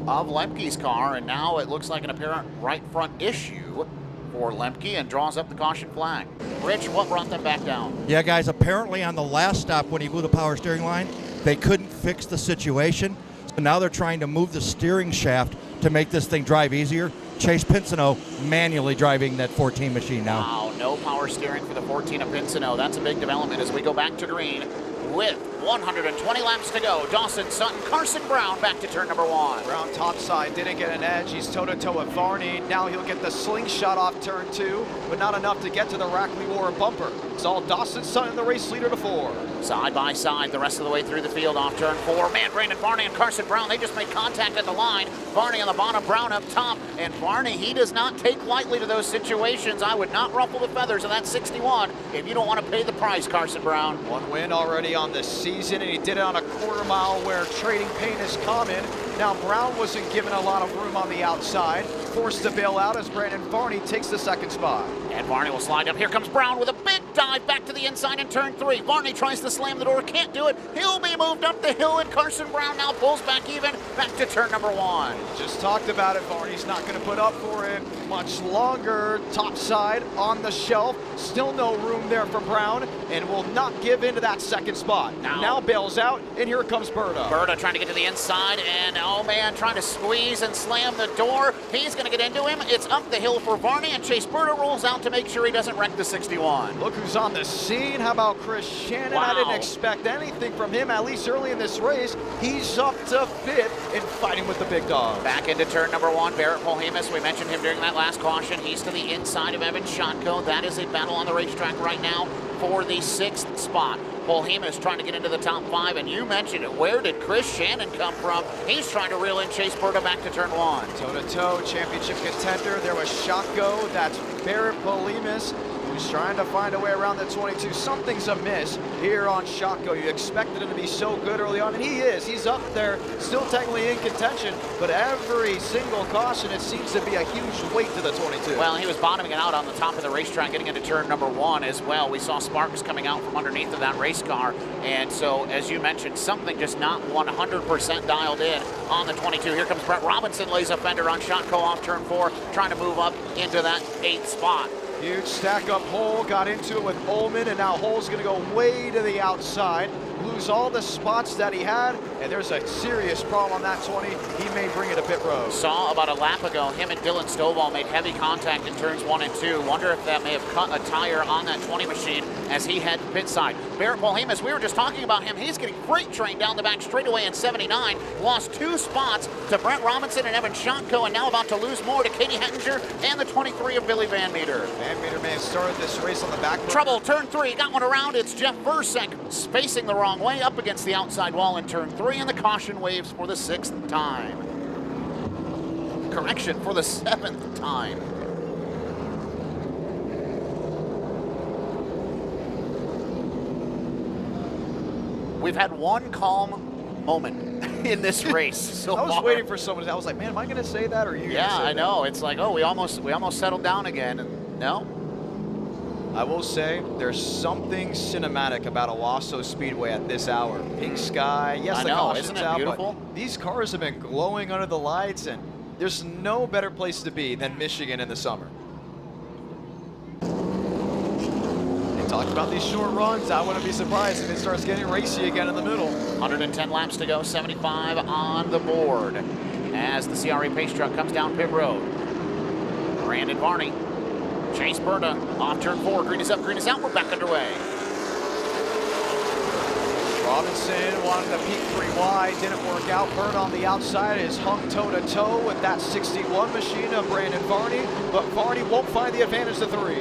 of Lemke's car, and now it looks like an apparent right front issue for Lemke and draws up the caution flag. Rich, what brought them back down?
Yeah, guys, apparently on the last stop when he blew the power steering line, they couldn't fix the situation. So now they're trying to move the steering shaft to make this thing drive easier. Chase Pinsino manually driving that 14 machine now.
Wow, no power steering for the 14 of Pinsino. That's a big development as we go back to green with 120 laps to go. Dawson Sutton, Carson Brown back to turn number 1.
Brown top side, didn't get an edge. He's toe-to-toe with Varney. Now he'll get the slingshot off turn 2, but not enough to get to the Rackley War bumper. It's all Dawson Sutton, the race leader to 4.
Side by side the rest of the way through the field off turn 4. Man, Brandon Varney and Carson Brown, they just made contact at the line. Varney on the bottom, Brown up top. And Varney, he does not take lightly to those situations. I would not ruffle the feathers of that 61 if you don't want to pay the price, Carson Brown.
1 win already on the season, and he did it on a quarter mile where trading paint is common. Now Brown wasn't given a lot of room on the outside, forced to bail out as Brandon Varney takes the 2nd spot.
And Varney will slide up. Here comes Brown with a big dive back to the inside in turn 3. Varney tries to slam the door, can't do it. He'll be moved up the hill, and Carson Brown now pulls back even, back to turn number 1.
Just talked about it, Varney's not going to put up for it much longer. Top side on the shelf, still no room there for Brown, and will not give into that 2nd spot. Now bails out, and here comes Berta.
Berta trying to get to the inside, and oh man, trying to squeeze and slam the door. He's going to get into him. It's up the hill for Varney, and Chase Berta rolls out to make sure he doesn't wreck the 61.
Look who's on the scene. How about Chris Shannon?
Wow.
I didn't expect anything from him, at least early in this race. He's up to 5th and fighting with the big dog.
Back into turn number 1, Barrett Polheim. We mentioned him during that last caution. He's to the inside of Evan Shotko. That is a battle on the racetrack right now for the 6th spot. Polheim is trying to get into the top 5, and you mentioned it. Where did Chris Shannon come from? He's trying to reel in Chase Berta back to turn 1.
Toe-to-toe, championship contender. There was Shotko. That's Barrett Polheim, who's He's trying to find a way around the 22. Something's amiss here on Shotco. You expected him to be so good early on, and he is. He's up there, still technically in contention, but every single caution, it seems to be a huge weight to the 22.
Well, he was bottoming it out on the top of the racetrack, getting into turn number 1 as well. We saw sparks coming out from underneath of that race car, and so, as you mentioned, something just not 100% dialed in on the 22. Here comes Brett Robinson, lays a fender on Shotco off turn 4, trying to move up into that 8th spot.
Huge stack up Hole, got into it with Ullman, and now Hole's gonna go way to the outside, lose all the spots that he had, and there's a serious problem on that 20. He may bring it to pit road.
Saw about a lap ago, him and Dylan Stovall made heavy contact in turns 1 and 2. Wonder if that may have cut a tire on that 20 machine as he head pit side. Barrett Polhemus, we were just talking about him. He's getting freight trained down the back straightaway in 79. Lost 2 spots to Brent Robinson and Evan Shotco, and now about to lose more to Katie Hettinger and the 23 of Billy Van Meter.
Van Meter may have started this race on the back.
Trouble, turn 3, got one around. It's Jeff Versek spacing the wrong way up against the outside wall in turn 3, and the caution waves for the 6th time. Correction, for the 7th time. We've had one calm moment in this race so
I was
far.
waiting for someone. I was like, man, am I going to say that or are you?
Yeah,
gonna say
I know. It's like, oh, we almost settled down again. And no.
I will say there's something cinematic about Owosso Speedway at this hour. Pink sky, yes,
I
the
know,
caution's
isn't it
out,
beautiful?
but these cars have been glowing under the lights, and there's no better place to be than Michigan in the summer. Talked about these short runs. I wouldn't be surprised if it starts getting racy again in the middle.
110 laps to go, 75 on the board as the CRA pace truck comes down pit road. Brandon Varney, Chase Berta off turn 4. Green is up, green is out. We're back underway.
Robinson wanted to peak 3 wide, didn't work out. Berta on the outside is hung toe-to-toe with that 61 machine of Brandon Varney, but Varney won't find the advantage to 3.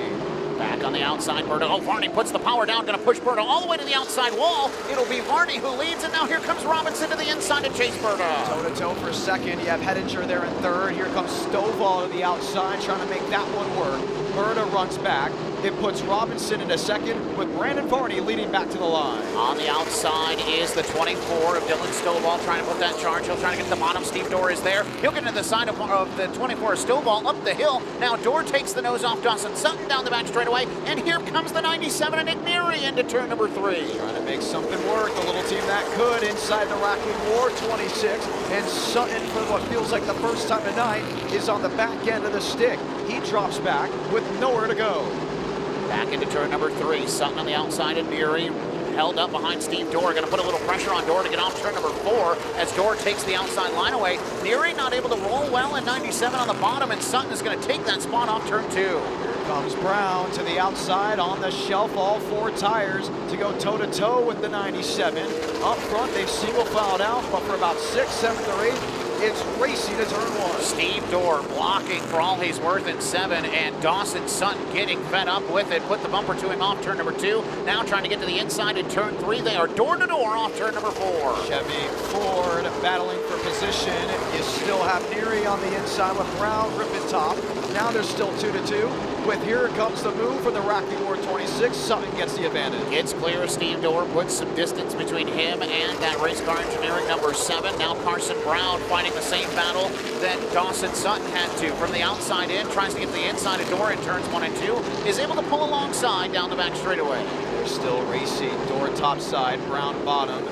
Back on the outside, Berta. Oh, Varney puts the power down, gonna push Berta all the way to the outside wall. It'll be Varney who leads, and now here comes Robinson to the inside to chase Berta.
Toe-to-toe for 2nd. You have Hettinger there in 3rd. Here comes Stovall to the outside, trying to make that one work. Berta runs back. It puts Robinson into 2nd, with Brandon Varney leading back to the line.
On the outside is the 24 of Dylan Stovall, trying to put that charge. He'll try to get to the bottom. Steve Dorr is there. He'll get into the side of the 24 of Stovall up the hill. Now Dorr takes the nose off Dawson Sutton down the back straightaway, and here comes the 97 of Nick Neary into turn number 3.
Trying to make something work, the little team that could inside the Racking War 26, and Sutton, for what feels like the first time tonight, is on the back end of the stick. He drops back with nowhere to go.
Back into turn number 3. Sutton on the outside of Neary, held up behind Steve Dorr. Going to put a little pressure on Dorr to get off turn number 4 as Dorr takes the outside line away. Neary not able to roll well in 97 on the bottom, and Sutton is going to take that spot off turn 2.
Here comes Brown to the outside on the shelf, all 4 tires to go toe-to-toe with the 97. Up front, they've single filed out, but for about 6th, 7th, or 8th, it's racing to turn 1.
Steve Dorr blocking for all he's worth in 7, and Dawson Sutton getting fed up with it. Put the bumper to him off turn number 2. Now trying to get to the inside in turn 3. They are door-to-door off turn number 4.
Chevy Ford battling for position. You still have Neary on the inside with Brown ripping top. Now there's still 2-2. With here comes the move for the Racking War 26. Sutton gets the advantage.
It's clear Steve Dorr puts some distance between him and that race car engineering number 7. Now Carson Brown fighting the same battle that Dawson Sutton had to. From the outside in, tries to get the inside of Dorr in turns 1 and 2. Is able to pull alongside down the back straightaway.
They're still racing. Dorr top side, Brown bottom.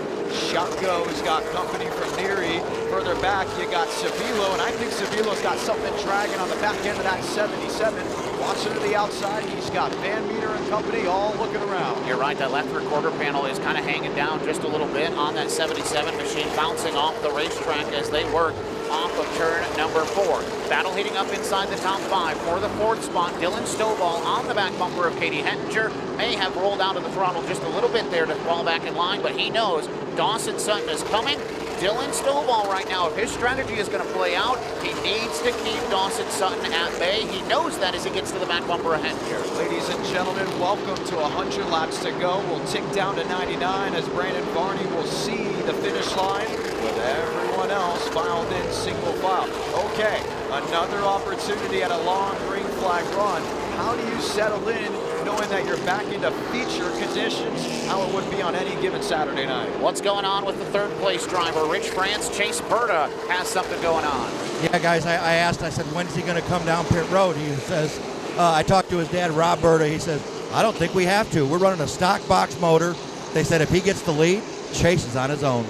Shotco's got company from Neary. Further back, you got Sevilo, and I think Sevilo's got something dragging on the back end of that 77. Watching to the outside, he's got Van Meter and company all looking around.
You're right, that left 3/4 panel is kind of hanging down just a little bit on that 77 machine, bouncing off the racetrack as they work off of turn number 4. Battle heating up inside the top 5 for the 4th spot. Dylan Stovall on the back bumper of Katie Hettinger. May have rolled out of the throttle just a little bit there to fall back in line, but he knows Dawson Sutton is coming. Dylan Stovall right now, if his strategy is going to play out, he needs to keep Dawson Sutton at bay. He knows that as he gets to the back bumper of Hettinger.
Ladies and gentlemen, welcome to 100 laps to go. We'll tick down to 99 as Brandon Varney will see the finish line with everyone else filed in single file. Okay, another opportunity at a long green flag run. How do you settle in knowing that you're back into feature conditions, how it would be on any given Saturday night.
What's going on with the third place driver? Rich France, Chase Berta has something going on.
Yeah, guys, I asked, I said, when's he going to come down pit road? He says, I talked to his dad, Rob Berta. He says, I don't think we have to. We're running a stock box motor. They said if he gets the lead, Chase is on his own.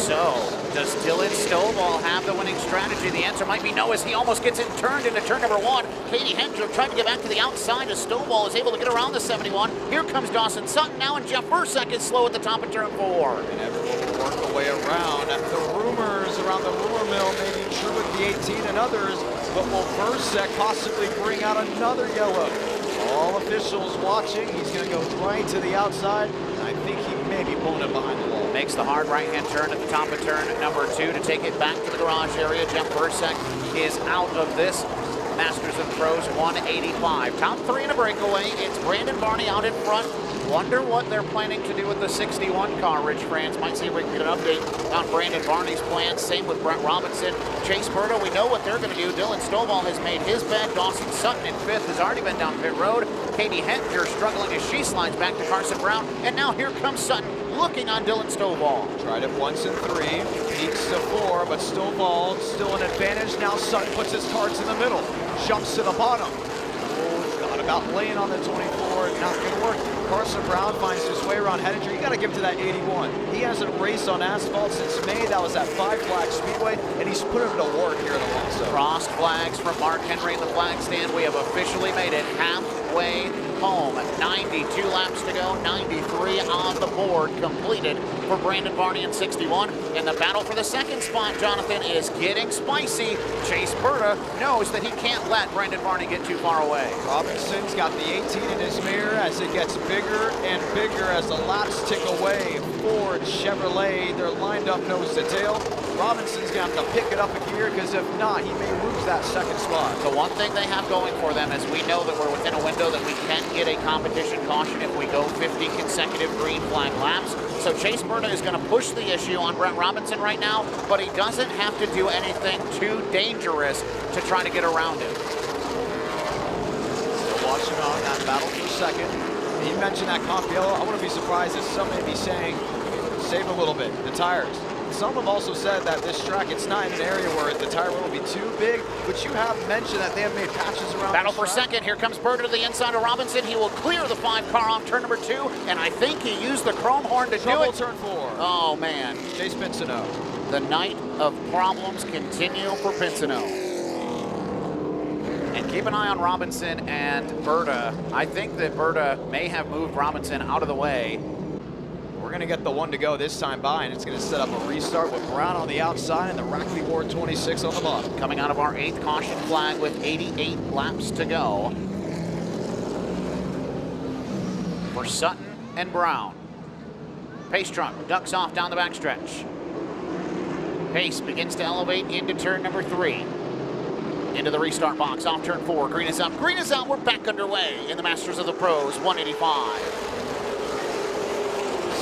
So, does Dylan Stovall have the winning strategy? The answer might be no, as he almost gets it turned into turn number 1. Katie Hendrick trying to get back to the outside as Stovall is able to get around the 71. Here comes Dawson Sutton now, and Jeff Bursack is slow at the top of turn 4.
And everyone will work their way around. The rumors around the rumor mill may be true with the 18 and others, but will Bursack possibly bring out another yellow? All officials watching. He's going to go right to the outside, and I think he may be pulling it behind the wall.
Makes the hard right-hand turn at the top of turn number 2 to take it back to the garage area. Jeff Bursack is out of this Masters of Pros 185. Top 3 in a breakaway. It's Brandon Barney out in front. Wonder what they're planning to do with the 61 car. Rich France might see if we can get an update on Brandon Barney's plans. Same with Brent Robinson. Chase Berta, we know what they're going to do. Dylan Stovall has made his bet. Dawson Sutton in 5th has already been down pit road. Katie Hettinger struggling as she slides back to Carson Brown. And now here comes Sutton looking on Dylan Stovall.
Tried it once in 3, peaks to 4, but Stovall still an advantage. Now Sutton puts his cards in the middle, jumps to the bottom. Oh, thought about laying on the 24, not gonna work. Carson Brown finds his way around Hettinger. You gotta give it to that 81. He hasn't raced on asphalt since May. That was at 5 Flag Speedway, and he's put him to work here in Owosso.
Crossed flags from Mark Henry in the flag stand. We have officially made it halfway home. 92 laps to go, 93 on the board completed for Brandon Barney in 61. And the battle for the second spot, Jonathan, is getting spicy. Chase Berta knows that he can't let Brandon Barney get too far away.
Robinson's got the 18 in his mirror as it gets bigger and bigger as the laps tick away. Ford, Chevrolet, they're lined up nose to tail. Robinson's gonna have to pick it up a gear, because if not, he may lose that second spot.
The one thing they have going for them is we know that we're within a window that we can get a competition caution if we go 50 consecutive green flag laps. So Chase Berta is going to push the issue on Brent Robinson right now, but he doesn't have to do anything too dangerous to try to get around it.
Still watching on that battle for second. He mentioned that comp yellow. I wouldn't be surprised if some may be saying, save a little bit, the tires. Some have also said that this track, it's not in an area where the tire will be too big, but you have mentioned that they have made patches around
Battle
this
for
track.
second. Here comes Berta to the inside of Robinson. He will clear the 5 car off turn number 2, and I think he used the chrome horn to
Trouble
do it.
turn 4.
Oh, man.
Chase Pinsino.
The night of problems continue for Pinsino. And keep an eye on Robinson and Berta. I think that Berta may have moved Robinson out of the way.
We're going to get the 1 to go this time by, and it's going to set up a restart with Brown on the outside and the Rackley Ward 26 on the bottom.
Coming out of our 8th caution flag with 88 laps to go for Sutton and Brown. Pace truck ducks off down the backstretch. Pace begins to elevate into turn number 3. Into the restart box off turn 4. Green is up, green is out. We're back underway in the Masters of the Pros 185.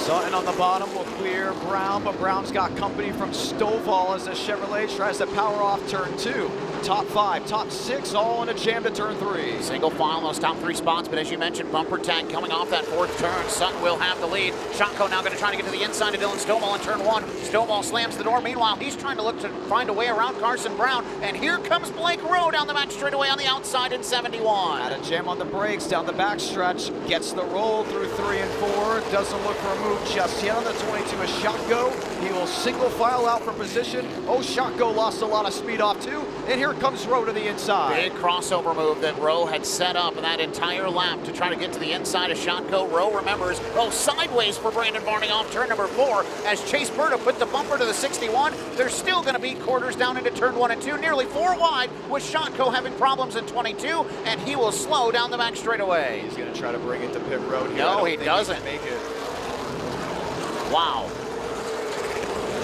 Sutton on the bottom will clear Brown, but Brown's got company from Stovall as the Chevrolet tries to power off turn 2. Top 5, top 6, all in a jam to turn 3.
Single file in those top 3 spots, but as you mentioned, bumper tag coming off that 4th turn. Sutton will have the lead. Shotco now going to try to get to the inside of Dylan Stovall in turn 1. Stovall slams the door. Meanwhile, he's trying to look to find a way around Carson Brown, and here comes Blake Rowe down the back straightaway on the outside in 71.
Had a jam on the brakes down the backstretch, gets the roll through 3 and 4, doesn't look for a move just yet on the 22 is Shotco. He will single file out for position. Oh, Shotco lost a lot of speed off too, and here comes Rowe to the inside.
Big crossover move that Rowe had set up that entire lap to try to get to the inside of Shotco. Rowe remembers, sideways for Brandon Barney off turn number 4 as Chase Berta put the bumper to the 61. They're still going to be quarters down into turn 1 and 2, nearly 4 wide, with Shotco having problems in 22, and he will slow down the back straightaway.
He's going to try to bring it to pit road here.
No, he doesn't.
He can make it.
Wow.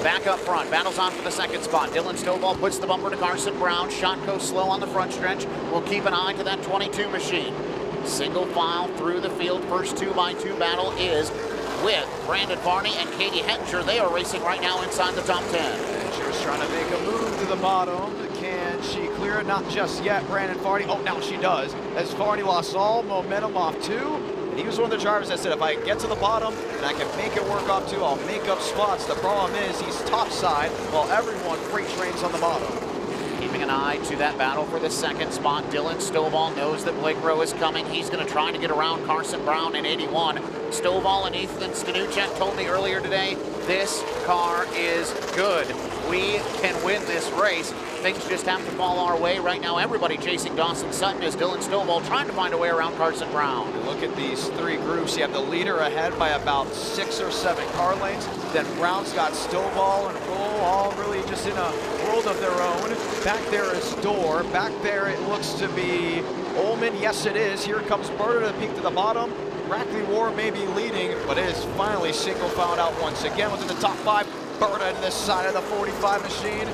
Back up front, battles on for the second spot. Dylan Stovall puts the bumper to Carson Brown. Shotco slow on the front stretch. We'll keep an eye to that 22 machine. Single file through the field. First 2x2 battle is with Brandon Barney and Katie Hettinger. They are racing right now inside the top 10.
Hettinger's trying to make a move to the bottom. Can Can she clear it? Not just yet. Brandon Farney. Oh, now she does. As Farney lost all momentum off 2. And he was one of the drivers that said, if I get to the bottom and I can make it work off 2, I'll make up spots. The problem is he's topside while everyone freight trains on the bottom.
Keeping an eye to that battle for the second spot. Dylan Stovall knows that Blake Rowe is coming. He's going to try to get around Carson Brown in 81. Stovall and Ethan Stanuchek told me earlier today, this car is good. We can win this race. Things just have to fall our way. Right now, everybody chasing Dawson Sutton as Dylan Stovall trying to find a way around Carson Brown.
Look at these 3 groups. You have the leader ahead by about 6 or 7 car lanes. Then Brown's got Stovall and Roll all really just in a world of their own. Back there is Dorr. Back there it looks to be Ullman. Yes, it is. Here comes Berta to peak to the bottom. Brackley War may be leading, but it is finally single found out once again within the top 5. Berta to this side of the 45 machine.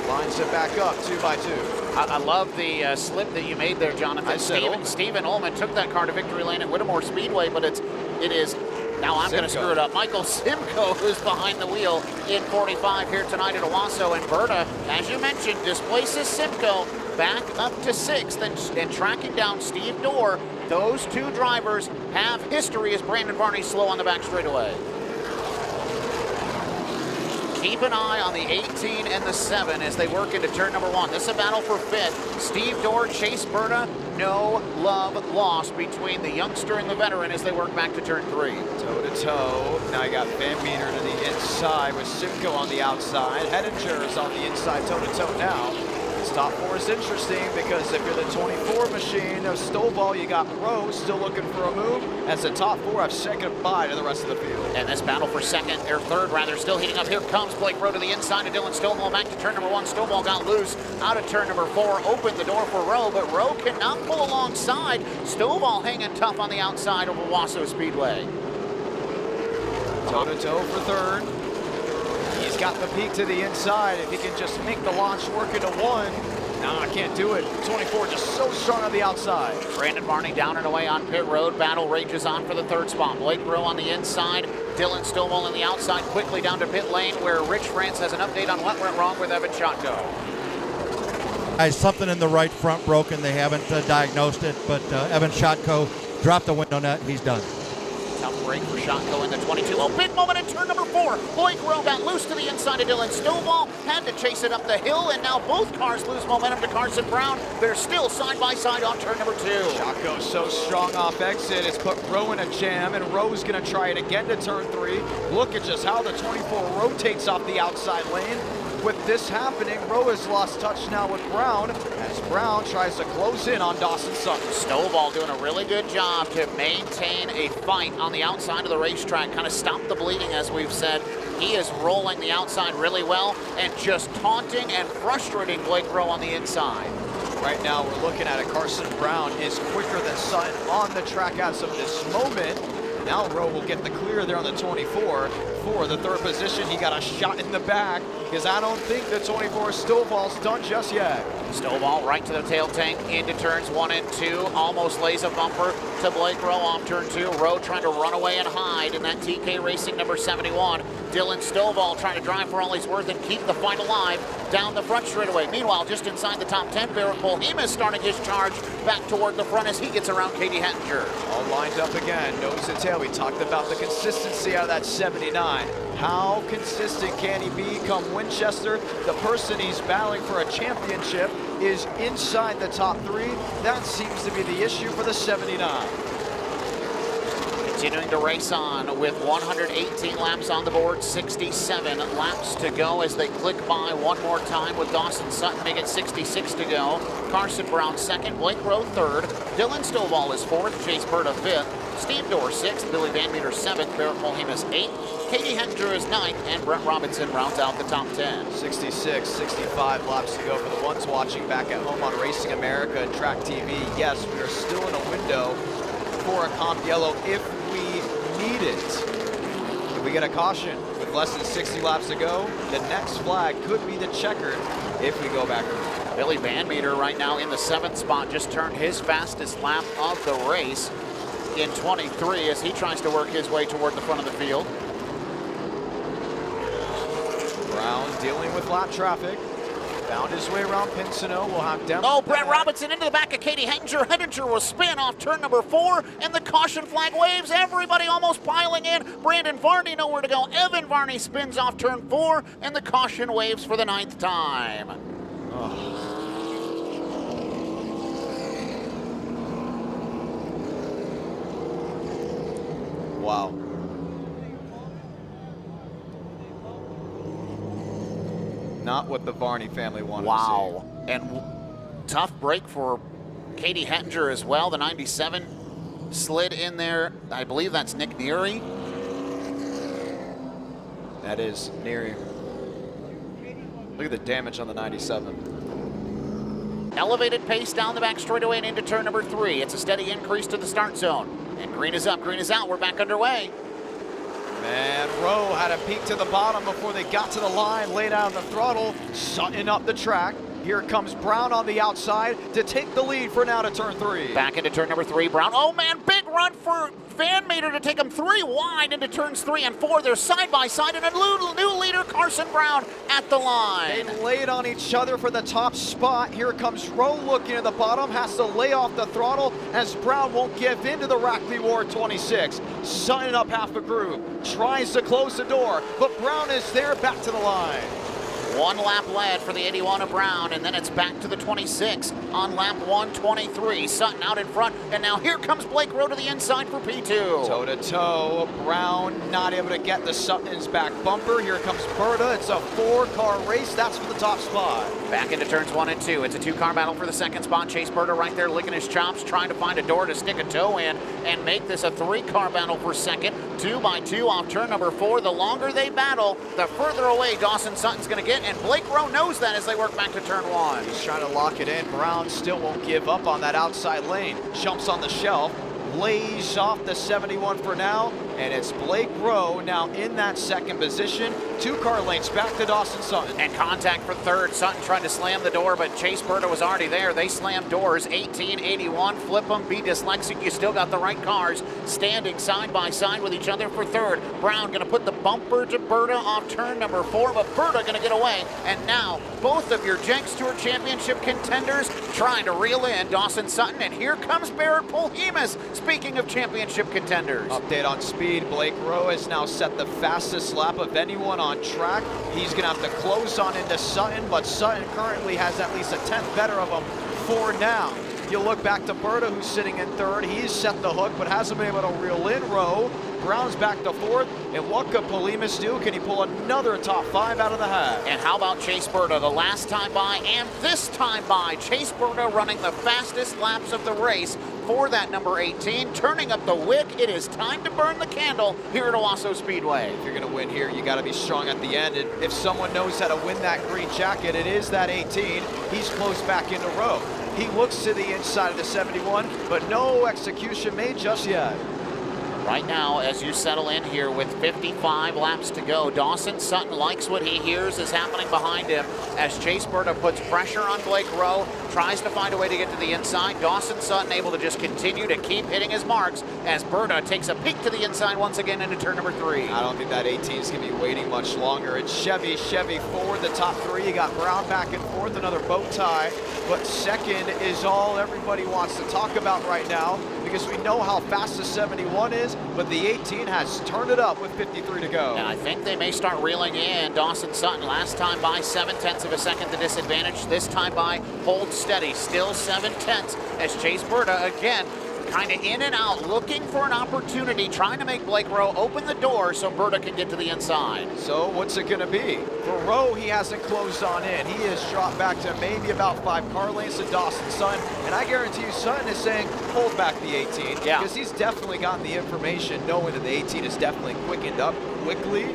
Lines it back up 2 by 2.
I love the slip that you made there, Jonathan. Stephen Ullman took that car to victory lane at Whittemore Speedway, but it is now I'm going to screw it up. Michael Simcoe, who's behind the wheel in 45 here tonight at Owosso, and Berta, as you mentioned, displaces Simcoe back up to 6th and tracking down Steve Dorr. Those 2 drivers have history as Brandon Varney slow on the back straightaway. Keep an eye on the 18 and the 7 as they work into turn number 1. This is a battle for 5th. Steve Dorr, Chase Berta, no love lost between the youngster and the veteran as they work back to turn 3.
Toe to toe. Now you got Van Meter to the inside with Simcoe on the outside. Hedinger is on the inside, toe to toe now. This top 4 is interesting because if you're the 24 machine of Stovall, you got Rowe still looking for a move. As the top 4 have said goodbye to the rest of the field.
And this battle for third rather, still heating up. Here comes Blake Rowe to the inside of Dylan Stovall back to turn number 1. Stovall got loose out of turn number 4, opened the door for Rowe, but Rowe cannot pull alongside. Stovall hanging tough on the outside of Owosso Speedway.
Toe to toe for 3rd. He's got the peak to the inside. If he can just make the launch work into 1. No, I can't do it. 24 just so strong on the outside.
Brandon Varney down and away on pit road. Battle rages on for the 3rd spot. Blake Rowe on the inside. Dylan Stovall on the outside. Quickly down to pit lane where Rich France has an update on what went wrong with Evan Shotko.
Something in the right front broken. They haven't diagnosed it, but Evan Shotko dropped the window net. He's done.
Tough break for Shotko in the 22. Oh, big moment in turn number 4. Blake Rowe got loose to the inside of Dylan Stovall, had to chase it up the hill, and now both cars lose momentum to Carson Brown. They're still side by side on turn number 2.
Shotko's so strong off exit. It's put Rowe in a jam, and Rowe's going to try it again to turn 3. Look at just how the 24 rotates off the outside lane. With this happening, Rowe has lost touch now with Brown as Brown tries to close in on Dawson Sutton.
Stovall doing a really good job to maintain a fight on the outside of the racetrack, kind of stop the bleeding, as we've said. He is rolling the outside really well and just taunting and frustrating Blake Rowe on the inside.
Right now, we're looking at it. Carson Brown is quicker than Sutton on the track as of this moment. Now Rowe will get the clear there on the 24 for the 3rd position. He got a shot in the back because I don't think the 24 Stovall's done just yet.
Stovall right to the tail tank into turns 1 and 2. Almost lays a bumper to Blake Rowe off turn 2. Rowe trying to run away and hide in that TK Racing number 71. Dylan Stovall trying to drive for all he's worth and keep the fight alive down the front straightaway. Meanwhile, just inside the top 10, Barrett Polhemus starting his charge back toward the front as he gets around Katie Hettinger.
All lined up again, nose to tail. We talked about the consistency out of that 79. How consistent can he be come Winchester? The person he's battling for a championship is inside the top 3. That seems to be the issue for the 79.
Continuing to race on with 118 laps on the board, 67 laps to go as they click by one more time with Dawson Sutton making 66 to go. Carson Brown 2nd, Blake Rowe 3rd, Dylan Stovall is 4th, Chase Berta 5th, Steve Dorr 6th, Billy Van Meter 7th, Barrett Polhemus 8th, Katie Hettinger is 9th, and Brett Robinson rounds out the top 10.
66, 65 laps to go for the ones watching back at home on Racing America and Track TV. Yes, we are still in a window for a comp yellow if we need it. If we get a caution with less than 60 laps to go, the next flag could be the checkered if we go back.
Billy Van Meter right now in the 7th spot, just turned his fastest lap of the race in 23 as he tries to work his way toward the front of the field.
Brown dealing with lap traffic. Found his way around Pinsino. We'll have Dem.
Oh, Brent Robinson into the back of Katie Hettinger. Hettinger will spin off turn number 4, and the caution flag waves. Everybody almost piling in. Brandon Varney nowhere to go. Evan Varney spins off turn 4, and the caution waves for the 9th time.
Oh. Wow. Not what the Varney family wanted to see.
Wow. And tough break for Katie Hettinger as well. The 97 slid in there. I believe that's Nick Neary.
That is Neary. Look at the damage on the 97.
Elevated pace down the back straightaway and into turn number 3. It's a steady increase to the start zone. And green is up, green is out. We're back underway.
Man, Rowe had a peek to the bottom before they got to the line, laid out on the throttle, Sutton up the track. Here comes Brown on the outside to take the lead for now to turn 3.
Back into turn number 3, Brown. Oh man, big run for Van Meter to take him 3 wide into turns 3 and 4. They're side by side, and a new leader, Carson Brown, at the line.
They laid on each other for the top spot. Here comes Rowe looking at the bottom, has to lay off the throttle as Brown won't give in to the Rackley Ward 26. Sutton up half a groove, tries to close the door, but Brown is there, back to the line.
1 lap led for the 81 of Brown, and then it's back to the 26 on lap 123. Sutton out in front, and now here comes Blake Rowe to the inside for P2.
Toe-to-toe, Brown not able to get the Sutton's back bumper. Here comes Berta. It's a 4-car race. That's for the top spot.
Back into turns 1 and 2. It's a 2-car battle for the second spot. Chase Berta right there licking his chops, trying to find a door to stick a toe in and make this a 3-car battle for second. 2 by 2 off turn number 4. The longer they battle, the further away Dawson Sutton's going to get, and Blake Rowe knows that as they work back to turn 1.
He's trying to lock it in. Brown still won't give up on that outside lane. Jumps on the shelf, lays off the 71 for now, and it's Blake Rowe now in that second position. 2-car lanes back to Dawson Sutton.
And contact for third. Sutton tried to slam the door, but Chase Berta was already there. They slammed doors. 18, 81, flip them, be dyslexic. You still got the right cars standing side by side with each other for third. Brown going to put the bumper to Berta off turn number 4, but Berta going to get away. And now both of your Jenks Tour Championship contenders trying to reel in Dawson Sutton. And here comes Barrett Polhemus, speaking of championship contenders.
Update on speed. Blake Rowe has now set the fastest lap of anyone on track. He's going to have to close on into Sutton, but Sutton currently has at least a 10th better of him for now. You look back to Berta, who's sitting in third. He's set the hook, but hasn't been able to reel in Rowe. Brown's back to fourth, and what could Polhemus do? Can he pull another top 5 out of the hat?
And how about Chase Berta, the last time by and this time by? Chase Berta running the fastest laps of the race for that number 18, turning up the wick. It is time to burn the candle here at Owosso Speedway.
If you're going to win here, you got to be strong at the end. And if someone knows how to win that green jacket, it is that 18. He's close back into Rowe. He looks to the inside of the 71, but no execution made just yet.
Right now, as you settle in here with 55 laps to go, Dawson Sutton likes what he hears is happening behind him as Chase Berta puts pressure on Blake Rowe, tries to find a way to get to the inside. Dawson Sutton able to just continue to keep hitting his marks as Berta takes a peek to the inside once again into turn number 3.
I don't think that 18 is going to be waiting much longer. It's Chevy forward, the top 3. You got Brown back and forth, another bow tie. But second is all everybody wants to talk about right now because we know how fast the 71 is, but the 18 has turned it up with 53 to go.
And I think they may start reeling in Dawson Sutton. Last time by 7/10 of a second the disadvantage. This time by holds steady, still 7/10 as Chase Berta again kind of in and out, looking for an opportunity, trying to make Blake Rowe open the door so Berta can get to the inside.
So what's it going to be? For Rowe, he hasn't closed on in. He has dropped back to maybe about 5 car lanes to Dawson Sutton, and I guarantee you Sutton is saying, hold back the 18, because he's definitely gotten the information knowing that the 18 is definitely quickened up quickly.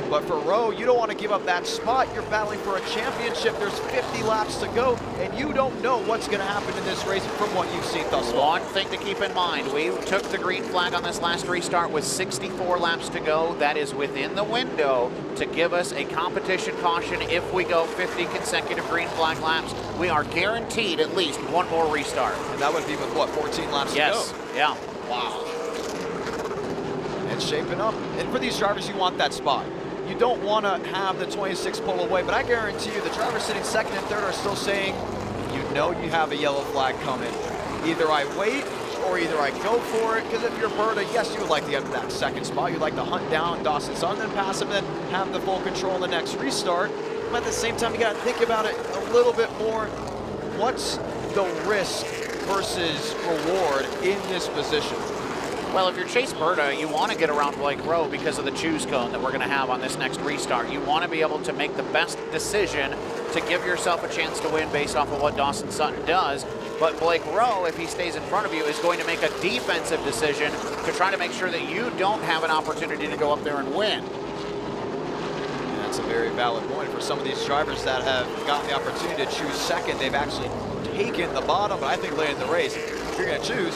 But for Rowe, you don't want to give up that spot. You're battling for a championship. There's 50 laps to go, and you don't know what's going to happen in this race from what you've seen thus far.
One thing to keep in mind, we took the green flag on this last restart with 64 laps to go. That is within the window to give us a competition caution if we go 50 consecutive green flag laps. We are guaranteed at least one more restart.
And that would be with, what, 14 laps to go?
Yes, yeah.
Wow. It's shaping up. And for these drivers, you want that spot. you don't want to have the 26 pull away, but I guarantee you the drivers sitting second and third are still saying, you know you have a yellow flag coming. Either I wait or either I go for it, because if you're Berta, yes, you would like to get that second spot. You'd like to hunt down Dawson Sutton, then pass him, then have the full control in the next restart. But at the same time, you got to think about it a little bit more. What's the risk versus reward in this position?
Well, if you're Chase Berta, you want to get around Blake Rowe because of the choose cone that we're going to have on this next restart. You want to be able to make the best decision to give yourself a chance to win based off of what Dawson Sutton does. But Blake Rowe, if he stays in front of you, is going to make a defensive decision to try to make sure that you don't have an opportunity to go up there and win.
And that's a very valid point for some of these drivers that have gotten the opportunity to choose second. They've actually taken the bottom, but I think late in the race, if you're going to choose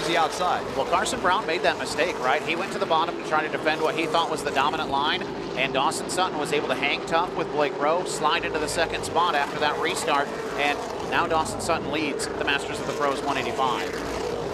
the outside.
Well, Carson Brown made that mistake, right? He went to the bottom to try to defend what he thought was the dominant line, and Dawson Sutton was able to hang tough with Blake Rowe, slide into the second spot after that restart, and now Dawson Sutton leads the Masters of the Pros 185.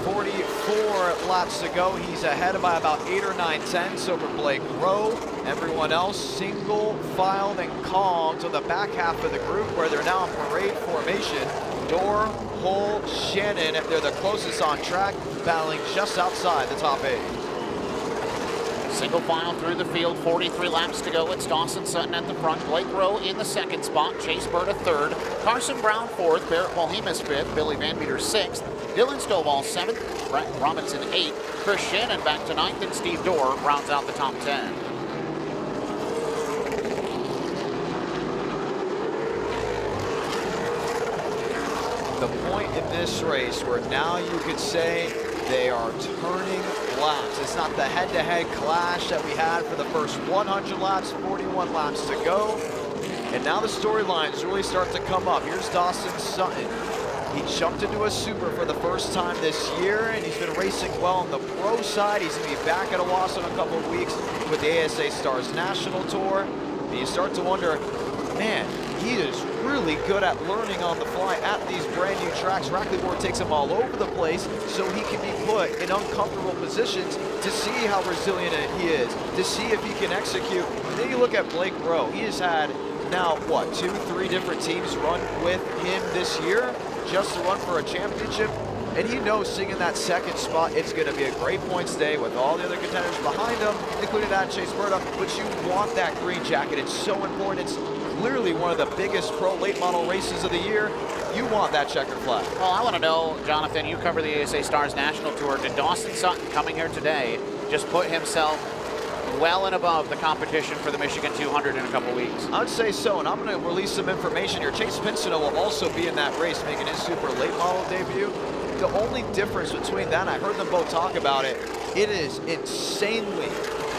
44 laps to go. He's ahead by about 8 or 9 tenths over Blake Rowe. Everyone else single filed and calm to the back half of the group where they're now in parade formation. Dorr, Hull, Shannon, they're the closest on track, battling just outside the top 8.
Single file through the field, 43 laps to go. It's Dawson Sutton at the front, Blake Rowe in the second spot, Chase Berta third, Carson Brown fourth, Barrett Polhemus fifth, Billy Van Meter sixth, Dylan Stovall seventh, Brent Robinson eighth, Chris Shannon back to ninth, and Steve Dorr rounds out the top 10.
The point in this race where now you could say they are turning laps. It's not the head-to-head clash that we had for the first 100 laps, 41 laps to go. And now the storylines really start to come up. Here's Dawson Sutton. He jumped into a super for the first time this year, and he's been racing well on the pro side. He's going to be back at Owosso in a couple of weeks with the ASA Stars National Tour. And you start to wonder, man, he is really good at learning on the fly at these brand new tracks. Rackley Board takes him all over the place so he can be put in uncomfortable positions to see how resilient he is, to see if he can execute. And then you look at Blake Rowe. He has had now, what, 2, 3 different teams run with him this year just to run for a championship. And he knows sitting in that second spot, it's going to be a great points day with all the other contenders behind him, including that Chase Berta. But you want that green jacket. It's so important. It's clearly one of the biggest pro late model races of the year. You want that checkered flag.
Well, I want to know, Jonathan, you cover the ASA Stars National Tour. Did Dawson Sutton coming here today just put himself well and above the competition for the Michigan 200 in a couple weeks?
I would say so, and I'm going to release some information here. Chase Pincinel will also be in that race, making his super late model debut. The only difference between that, and I heard them both talk about it, it is insanely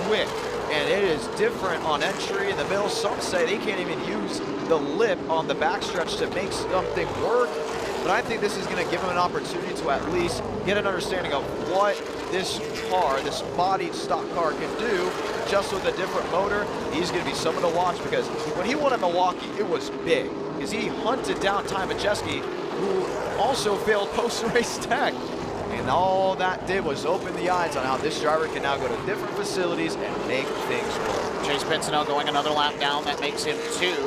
quick. And it is different on entry in the middle. Some say they can't even use the lip on the backstretch to make something work. But I think this is going to give him an opportunity to at least get an understanding of what this car, this bodied stock car can do just with a different motor. He's going to be someone to watch because when he won at Milwaukee, it was big because he hunted down Ty Majeski, who also failed post-race tech. And all that did was open the eyes on how this driver can now go to different facilities and make things work.
Chase Pincinel going another lap down. That makes him 2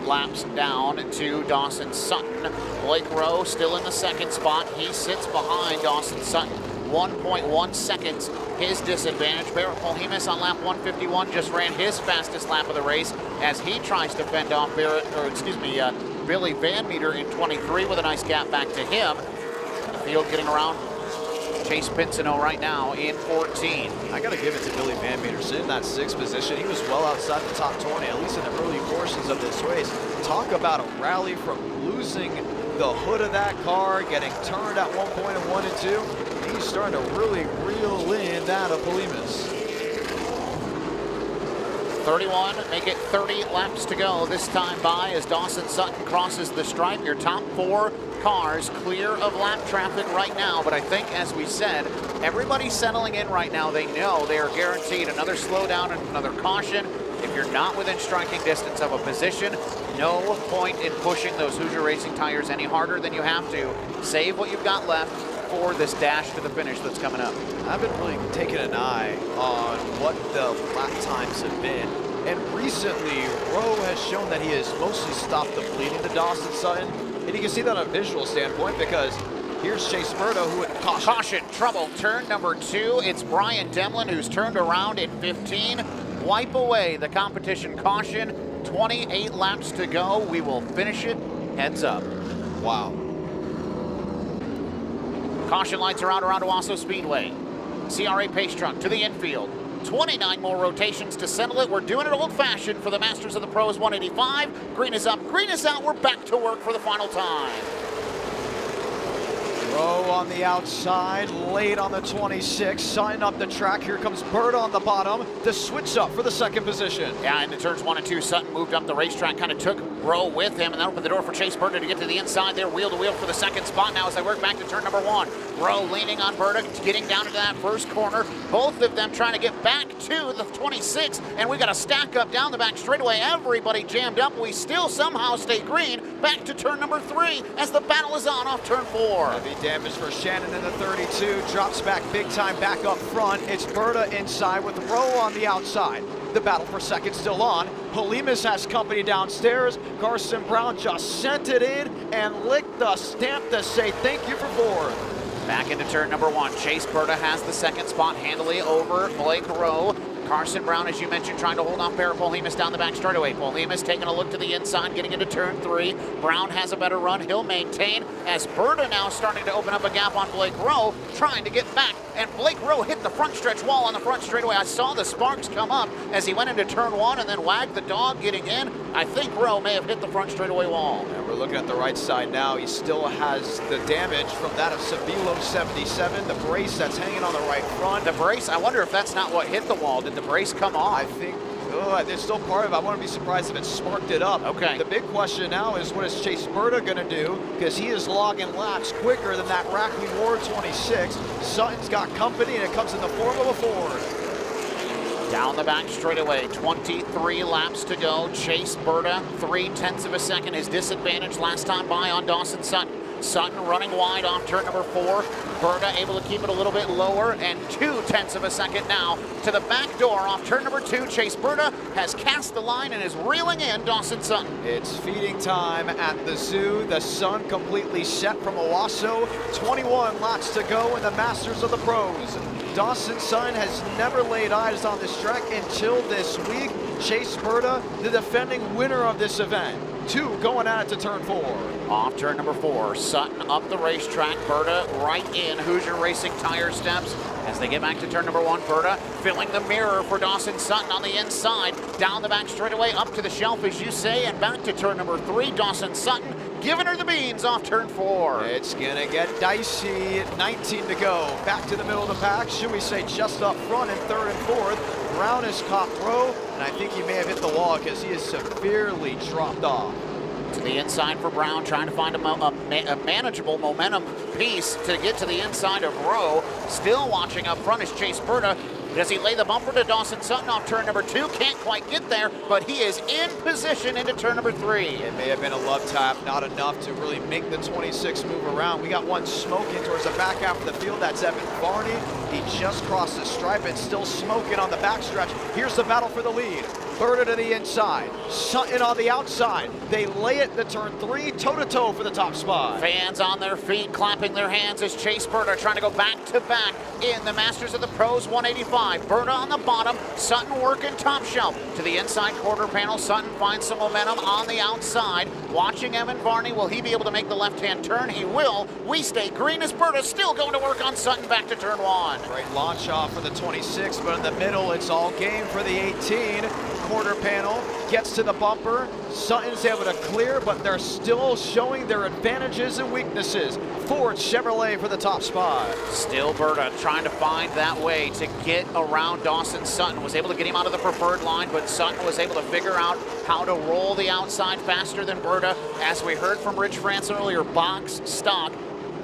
laps down to Dawson Sutton. Blake Rowe still in the second spot. He sits behind Dawson Sutton. 1.1 seconds his disadvantage. Barrett Polhemus on lap 151 just ran his fastest lap of the race as he tries to fend off Billy Van Meter in 23 with a nice gap back to him. The field getting around Chase Pincinel right now in 14.
I got to give it to Billy Van Meter. Sitting in that 6th position, he was well outside the top 20, at least in the early portions of this race. Talk about a rally from losing the hood of that car, getting turned at one point in 1 and 2. He's starting to really reel in that of Polhemus.
31, make it 30 laps to go this time by as Dawson Sutton crosses the stripe. Your top 4 cars clear of lap traffic right now, but I think, as we said, everybody's settling in right now. They know they are guaranteed another slowdown and another caution. If you're not within striking distance of a position, no point in pushing those Hoosier Racing tires any harder than you have to. Save what you've got left for this dash to the finish that's coming up.
I've been really taking an eye on what the lap times have been And recently, Rowe has shown that he has mostly stopped the bleeding to Dawson Sutton. And you can see that on a visual standpoint because here's Chase Berta, who had
Caution, trouble, turn number 2. It's Brian Demlin who's turned around in 15. Wipe away the competition caution. 28 laps to go. We will finish it. Heads up.
Wow.
Caution lights are out around Owosso Speedway. CRA pace truck to the infield. 29 more rotations to settle it. We're doing it old-fashioned for the Masters of the Pros 185. Green is up, green is out. We're back to work for the final time.
Rowe on the outside, late on the 26, Sutton up the track. Here comes Bird on the bottom, the switch up for the second position.
Yeah, in the turns 1 and 2, Sutton moved up the racetrack, kind of took Rowe with him, and that opened the door for Chase Berta to get to the inside there, wheel to wheel for the second spot now as they work back to turn number 1. Rowe leaning on Berta, getting down into that first corner. Both of them trying to get back to the 26, and we got a stack up down the back straightaway. Everybody jammed up. We still somehow stay green. Back to turn number 3 as the battle is on off turn 4.
Heavy damage for Shannon in the 32, drops back big time back up front. It's Berta inside with Rowe on the outside. The battle for second still on. Polimas has company downstairs. Carson Brown just sent it in and licked the stamp to say thank you for fourth.
Back into turn number 1. Chase Berta has the second spot handily over Blake Rowe. Carson Brown, as you mentioned, trying to hold off Barrett Polimas down the back straightaway. Polimas taking a look to the inside, getting into turn 3. Brown has a better run. He'll maintain as Berta now starting to open up a gap on Blake Rowe, trying to get back. And Blake Rowe hit the front stretch wall on the front straightaway. I saw the sparks come up as he went into turn 1 and then wagged the dog getting in. I think Rowe may have hit the front straightaway wall.
And we're looking at the right side now. He still has the damage from that of Sevilo 77, the brace that's hanging on the right front.
The brace, I wonder if that's not what hit the wall. Did the brace come off?
I think there's still part of it. I wouldn't be surprised if it sparked it up.
Okay.
The big question now is what is Chase Berta going to do? Because he is logging laps quicker than that Rackley Ward 26. Sutton's got company, and it comes in the form of a Ford.
Down the back straightaway, 23 laps to go. Chase Berta, 0.3 of a second. His disadvantage last time by on Dawson Sutton. Sutton running wide off turn number 4. Berta able to keep it a little bit lower, and 0.2 of a second now to the back door off turn number 2. Chase Berta has cast the line and is reeling in Dawson Sutton.
It's feeding time at the zoo. The sun completely set from Owosso. 21 laps to go in the Masters of the Pros. Dawson Sutton has never laid eyes on this track until this week. Chase Berta, the defending winner of this event. 2 going at it to turn 4.
Off turn number 4, Sutton up the racetrack, Berta right in Hoosier Racing tire steps. As they get back to turn number 1, Berta filling the mirror for Dawson Sutton on the inside. Down the back straightaway, up to the shelf as you say, and back to turn number 3, Dawson Sutton giving her the beans off turn 4.
It's gonna get dicey, 19 to go. Back to the middle of the pack, should we say just up front in 3rd and 4th. Brown has caught Rowe, and I think he may have hit the wall because he is severely dropped off.
To the inside for Brown, trying to find a manageable momentum piece to get to the inside of Rowe. Still watching up front is Chase Berta. Does he lay the bumper to Dawson Sutton off turn number 2? Can't quite get there, but he is in position into turn number 3.
It may have been a love tap, not enough to really make the 26 move around. We got one smoking towards the back half of the field. That's Evan Varney. He just crossed the stripe and still smoking on the backstretch. Here's the battle for the lead. Berta to the inside, Sutton on the outside. They lay it to turn 3, toe-to-toe for the top spot.
Fans on their feet, clapping their hands as Chase Berta trying to go back-to-back in the Masters of the Pros 185. Berta on the bottom, Sutton working top shelf. To the inside quarter panel, Sutton finds some momentum on the outside. Watching Evan Varney, will he be able to make the left-hand turn? He will. We stay green as Berta still going to work on Sutton back to turn 1.
Great launch off for the 26, but in the middle, it's all game for the 18. Quarter panel gets to the bumper. Sutton's able to clear, but they're still showing their advantages and weaknesses. Ford Chevrolet for the top spot.
Still Berta trying to find that way to get around Dawson Sutton. Was able to get him out of the preferred line, but Sutton was able to figure out how to roll the outside faster than Berta. As we heard from Rich France earlier, box stock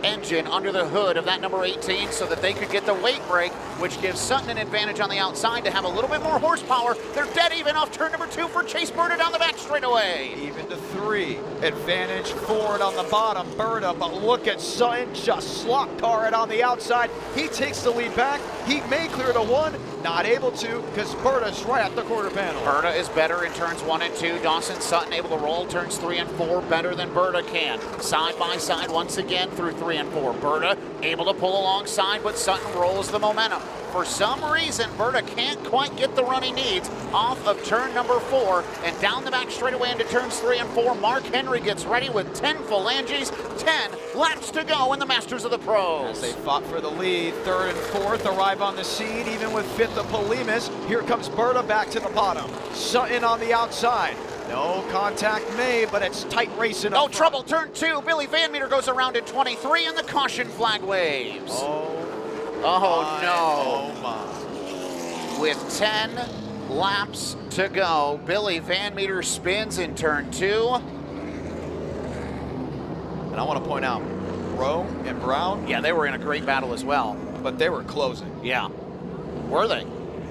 engine under the hood of that number 18 so that they could get the weight break which gives Sutton an advantage on the outside to have a little bit more horsepower. They're dead even off turn number 2 for Chase Berta down the back straightaway.
Even to 3. Advantage forward on the bottom. Berta, but look at Sutton just slot car it on the outside. He takes the lead back. He may clear to 1. Not able to because Berta's right at the quarter panel.
Berta is better in turns 1 and 2. Dawson Sutton able to roll turns 3 and 4 better than Berta can. Side by side once again through 3 and 4. Berta able to pull alongside, but Sutton rolls the momentum. For some reason, Berta can't quite get the run he needs off of turn number 4 and down the back straightaway into turns 3 and 4. Mark Henry gets ready with 10 phalanges, 10 laps to go in the Masters of the Pros.
As they fought for the lead, 3rd and 4th arrive on the scene, even with 5th of Polimas. Here comes Berta back to the bottom. Sutton on the outside. No contact made, but it's tight racing.
No trouble, turn 2. Billy Van Meter goes around at 23 and the caution flag waves. Oh no.
Oh my.
With 10 laps to go, Billy Van Meter spins in turn 2.
And I want to point out, Rowe and Brown.
Yeah, they were in a great battle as well.
But they were closing.
Yeah. Were they?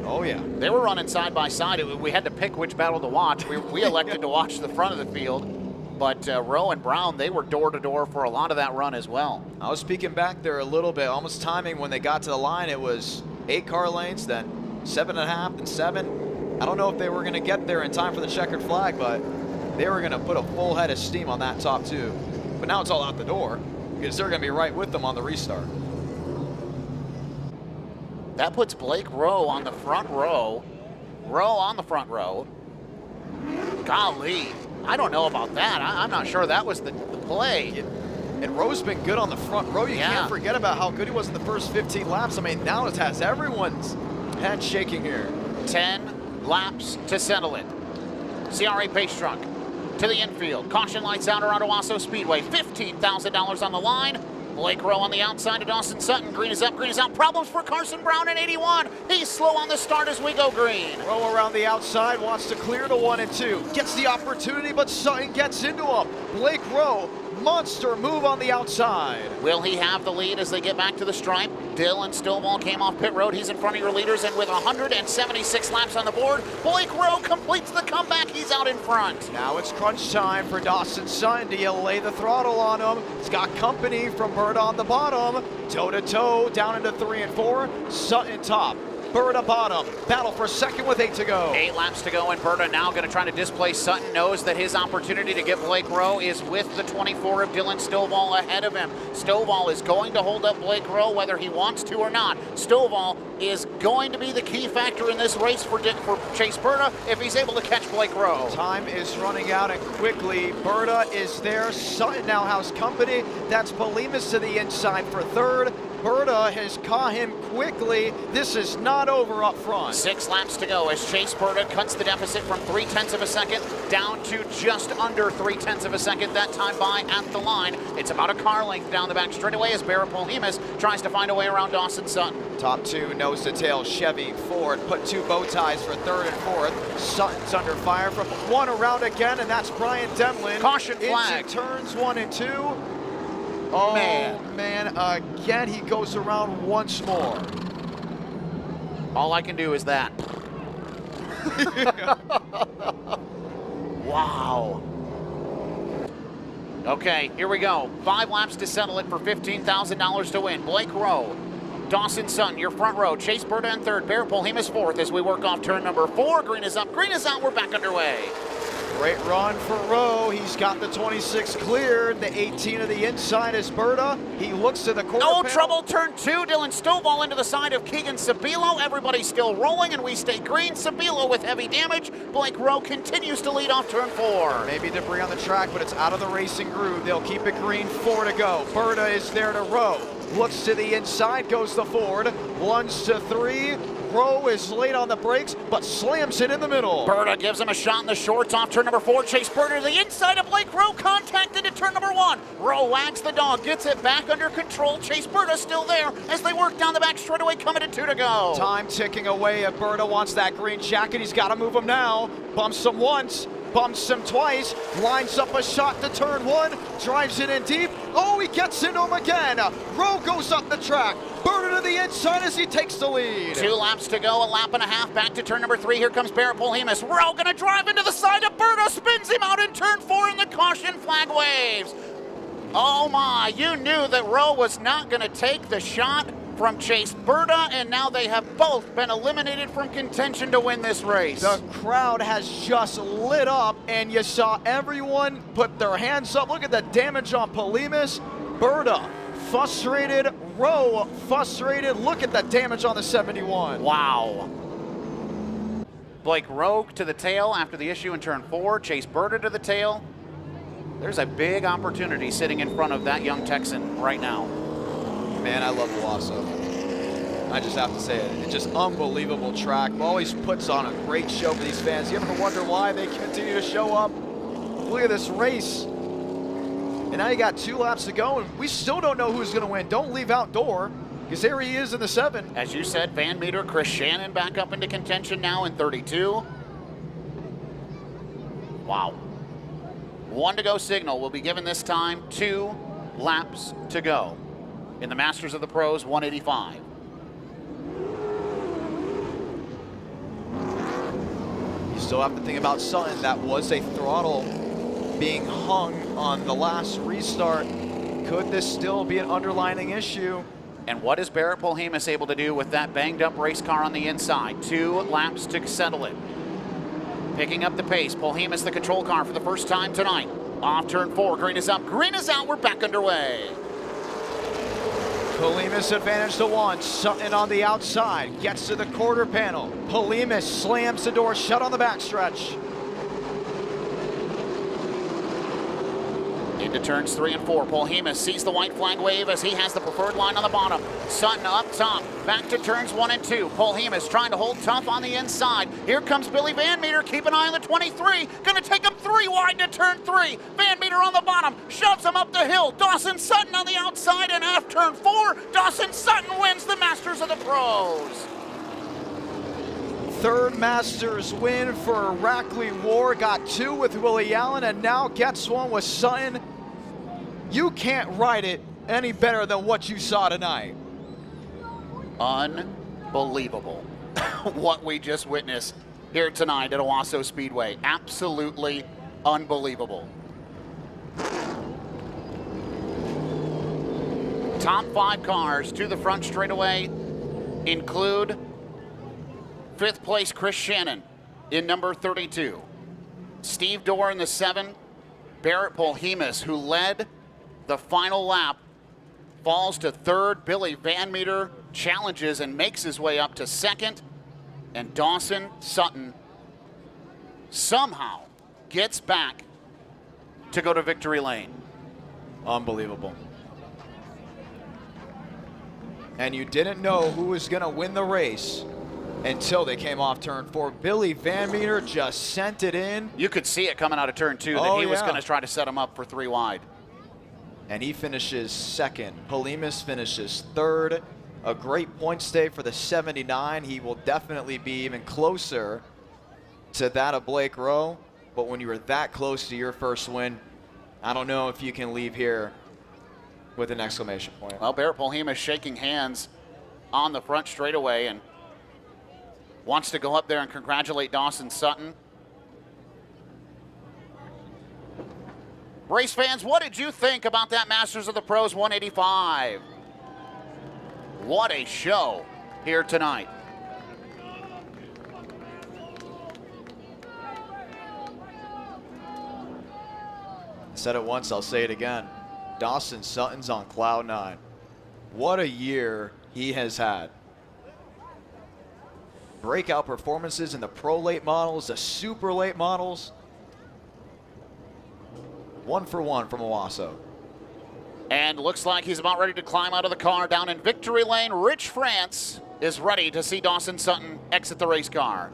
Oh yeah.
They were running side by side. We had to pick which battle to watch. We elected to watch the front of the field. But Rowe and Brown, they were door to door for a lot of that run as well.
I was peeking back there a little bit, almost timing when they got to the line. It was 8 car lanes, then 7.5 and 7. I don't know if they were going to get there in time for the checkered flag, but they were going to put a full head of steam on that top 2. But now it's all out the door because they're going to be right with them on the restart.
That puts Blake Rowe on the front row. Rowe on the front row. Golly. I don't know about that. I'm not sure that was the play.
And Rowe's been good on the front row. You can't forget about how good he was in the first 15 laps. I mean, now it has everyone's head shaking here.
10 laps to settle it. CRA pace truck to the infield. Caution lights out around Owosso Speedway. $15,000 on the line. Blake Rowe on the outside of Dawson Sutton. Green is up, green is out. Problems for Carson Brown in 81. He's slow on the start as we go green.
Rowe around the outside, wants to clear to 1 and 2. Gets the opportunity, but Sutton gets into him. Blake Rowe, monster move on the outside.
Will he have the lead as they get back to the stripe? Dylan Stovall came off pit road. He's in front of your leaders, and with 176 laps on the board, Blake Rowe completes the comeback. He's out in front.
Now it's crunch time for Dawson Sutton. Do you lay the throttle on him? He's got company from Berta on the bottom. Toe-to-toe down into 3 and 4. Sutton top. Berta bottom. Battle for second with 8 to go.
8 laps to go, and Berta now going to try to displace Sutton. Knows that his opportunity to get Blake Rowe is with the 24 of Dylan Stovall ahead of him. Stovall is going to hold up Blake Rowe whether he wants to or not. Stovall is going to be the key factor in this race for Chase Berta if he's able to catch Blake Rowe.
Time is running out, and quickly Berta is there. Sutton now has company. That's Polimas to the inside for 3rd. Berta has caught him quickly. This is not over up front.
6 laps to go as Chase Berta cuts the deficit from 0.3 of a second down to just under 0.3 of a second that time by at the line. It's about a car length down the back straightaway as Barrett Polimas tries to find a way around Dawson Sutton.
Top 2 nose to tail, Chevy, Ford, put 2 bow ties for 3rd and 4th. Sutton's under fire from 1 around again, and that's Brian Demlin.
Caution flag.
Into turns 1 and 2. Oh man, again he goes around once more.
All I can do is that. Wow. Okay, here we go. 5 laps to settle it for $15,000 to win. Blake Rowe, Dawson Sutton, your front row. Chase Berta in 3rd, Barrett Polimas 4th as we work off turn number 4. Green is up, green is out, we're back underway.
Great run for Rowe. He's got the 26 cleared. The 18 of the inside is Berta. He looks to the corner.
No
panel.
trouble, turn 2. Dylan Stovall into the side of Keegan Sabilo. Everybody's still rolling, and we stay green. Sabilo with heavy damage. Blake Rowe continues to lead off turn 4.
Maybe debris on the track, but it's out of the racing groove. They'll keep it green. 4 to go. Berta is there to Rowe. Looks to the inside, goes the Ford. Lunge to 3. Rowe is late on the brakes, but slams it in the middle.
Berta gives him a shot in the shorts off turn number 4. Chase Berta to the inside of Blake Rowe, contacted at turn number 1. Rowe wags the dog, gets it back under control. Chase Berta still there as they work down the back straightaway, coming to 2 to go.
Time ticking away. If Berta wants that green jacket, he's got to move him now. Bumps him once, bumps him twice, lines up a shot to turn 1, drives it in deep. Oh, he gets into him again. Rowe goes up the track. Berta to the inside as he takes the lead.
2 laps to go, a lap and a half. Back to turn number 3. Here comes Barrett Polhemus. Rowe going to drive into the side of Berta, spins him out in turn 4, and the caution flag waves. Oh my, you knew that Rowe was not going to take the shot from Chase Berta, and now they have both been eliminated from contention to win this race.
The crowd has just lit up, and you saw everyone put their hands up. Look at the damage on Polhemus. Berta frustrated, Rowe frustrated. Look at the damage on the 71.
Wow. Blake Rowe to the tail after the issue in turn 4. Chase Berta to the tail. There's a big opportunity sitting in front of that young Texan right now.
Man, I love Owosso. I just have to say it. It's just unbelievable track. Always puts on a great show for these fans. You ever wonder why they continue to show up? Look at this race. And now you got 2 laps to go, and we still don't know who's going to win. Don't leave outdoor, because there he is in the 7.
As you said, Van Meter, Chris Shannon back up into contention now in 32. Wow. 1 to go signal will be given this time. 2 laps to go in the Masters of the Pros 185.
You still have to think about Sutton. That was a throttle being hung on the last restart. Could this still be an underlining issue?
And what is Barrett Polhemus able to do with that banged up race car on the inside? 2 laps to settle it. Picking up the pace, Polhemus the control car for the first time tonight. Off turn 4, green is up, green is out, we're back underway.
Polhemus advantage to 1, Sutton on the outside, gets to the quarter panel. Polhemus slams the door shut on the backstretch.
Into turns 3 and 4, Polhemus sees the white flag wave as he has the preferred line on the bottom. Sutton up top, back to turns 1 and 2. Polhemus trying to hold tough on the inside. Here comes Billy Van Meter, keep an eye on the 23. Gonna take him 3 wide to turn 3. Van Meter on the bottom, shoves him up the hill. Dawson Sutton on the outside, and after turn 4, Dawson Sutton wins the Masters of the Pros.
3rd Masters win for Rackley Ward. Got 2 with Willie Allen, and now gets 1 with Sutton. You can't write it any better than what you saw tonight.
Unbelievable what we just witnessed here tonight at Owosso Speedway. Absolutely unbelievable. Top 5 cars to the front straightaway include 5th place Chris Shannon in number 32. Steve Dorr in the 7. Barrett Polhemus, who led the final lap, falls to 3rd. Billy Van Meter challenges and makes his way up to 2nd. And Dawson Sutton somehow gets back to go to victory lane.
Unbelievable. And you didn't know who was going to win the race until they came off turn 4. Billy Van Meter just sent it in.
You could see it coming out of turn 2 that he was going to try to set him up for 3 wide.
And he finishes 2nd. Polhemus finishes 3rd. A great point stay for the 79. He will definitely be even closer to that of Blake Rowe. But when you were that close to your first win, I don't know if you can leave here with an exclamation point.
Well, Barrett Polhemus shaking hands on the front straightaway and wants to go up there and congratulate Dawson Sutton. Race fans, what did you think about that Masters of the Pros 185? What a show here tonight.
I said it once, I'll say it again. Dawson Sutton's on cloud 9. What a year he has had. Breakout performances in the pro late models, the super late models. 1 for 1 from Owosso.
And looks like he's about ready to climb out of the car down in victory lane. Rich France is ready to see Dawson Sutton exit the race car.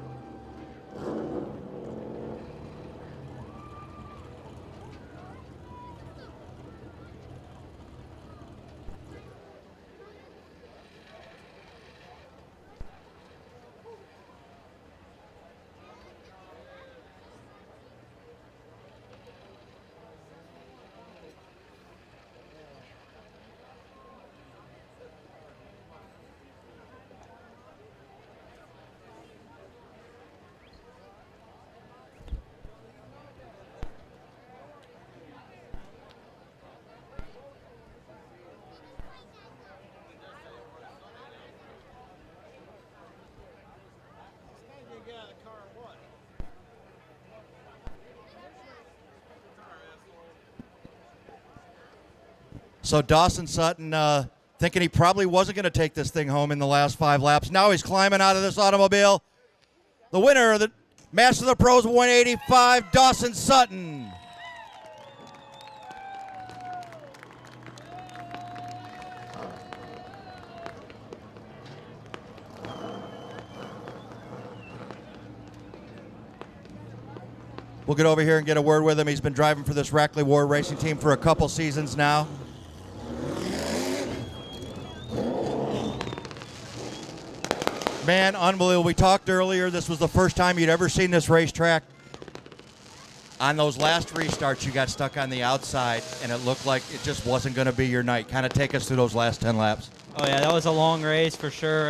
So Dawson Sutton thinking he probably wasn't going to take this thing home in the last 5 laps. Now he's climbing out of this automobile. The winner of the Master of the Pros 185, Dawson Sutton. We'll get over here and get a word with him. He's been driving for this Rackley War racing team for a couple seasons now. Man, unbelievable. We talked earlier, this was the first time you'd ever seen this racetrack. On those last restarts, you got stuck on the outside, and it looked like it just wasn't going to be your night. Kind of take us through those last 10 laps.
Oh, yeah, that was a long race for sure.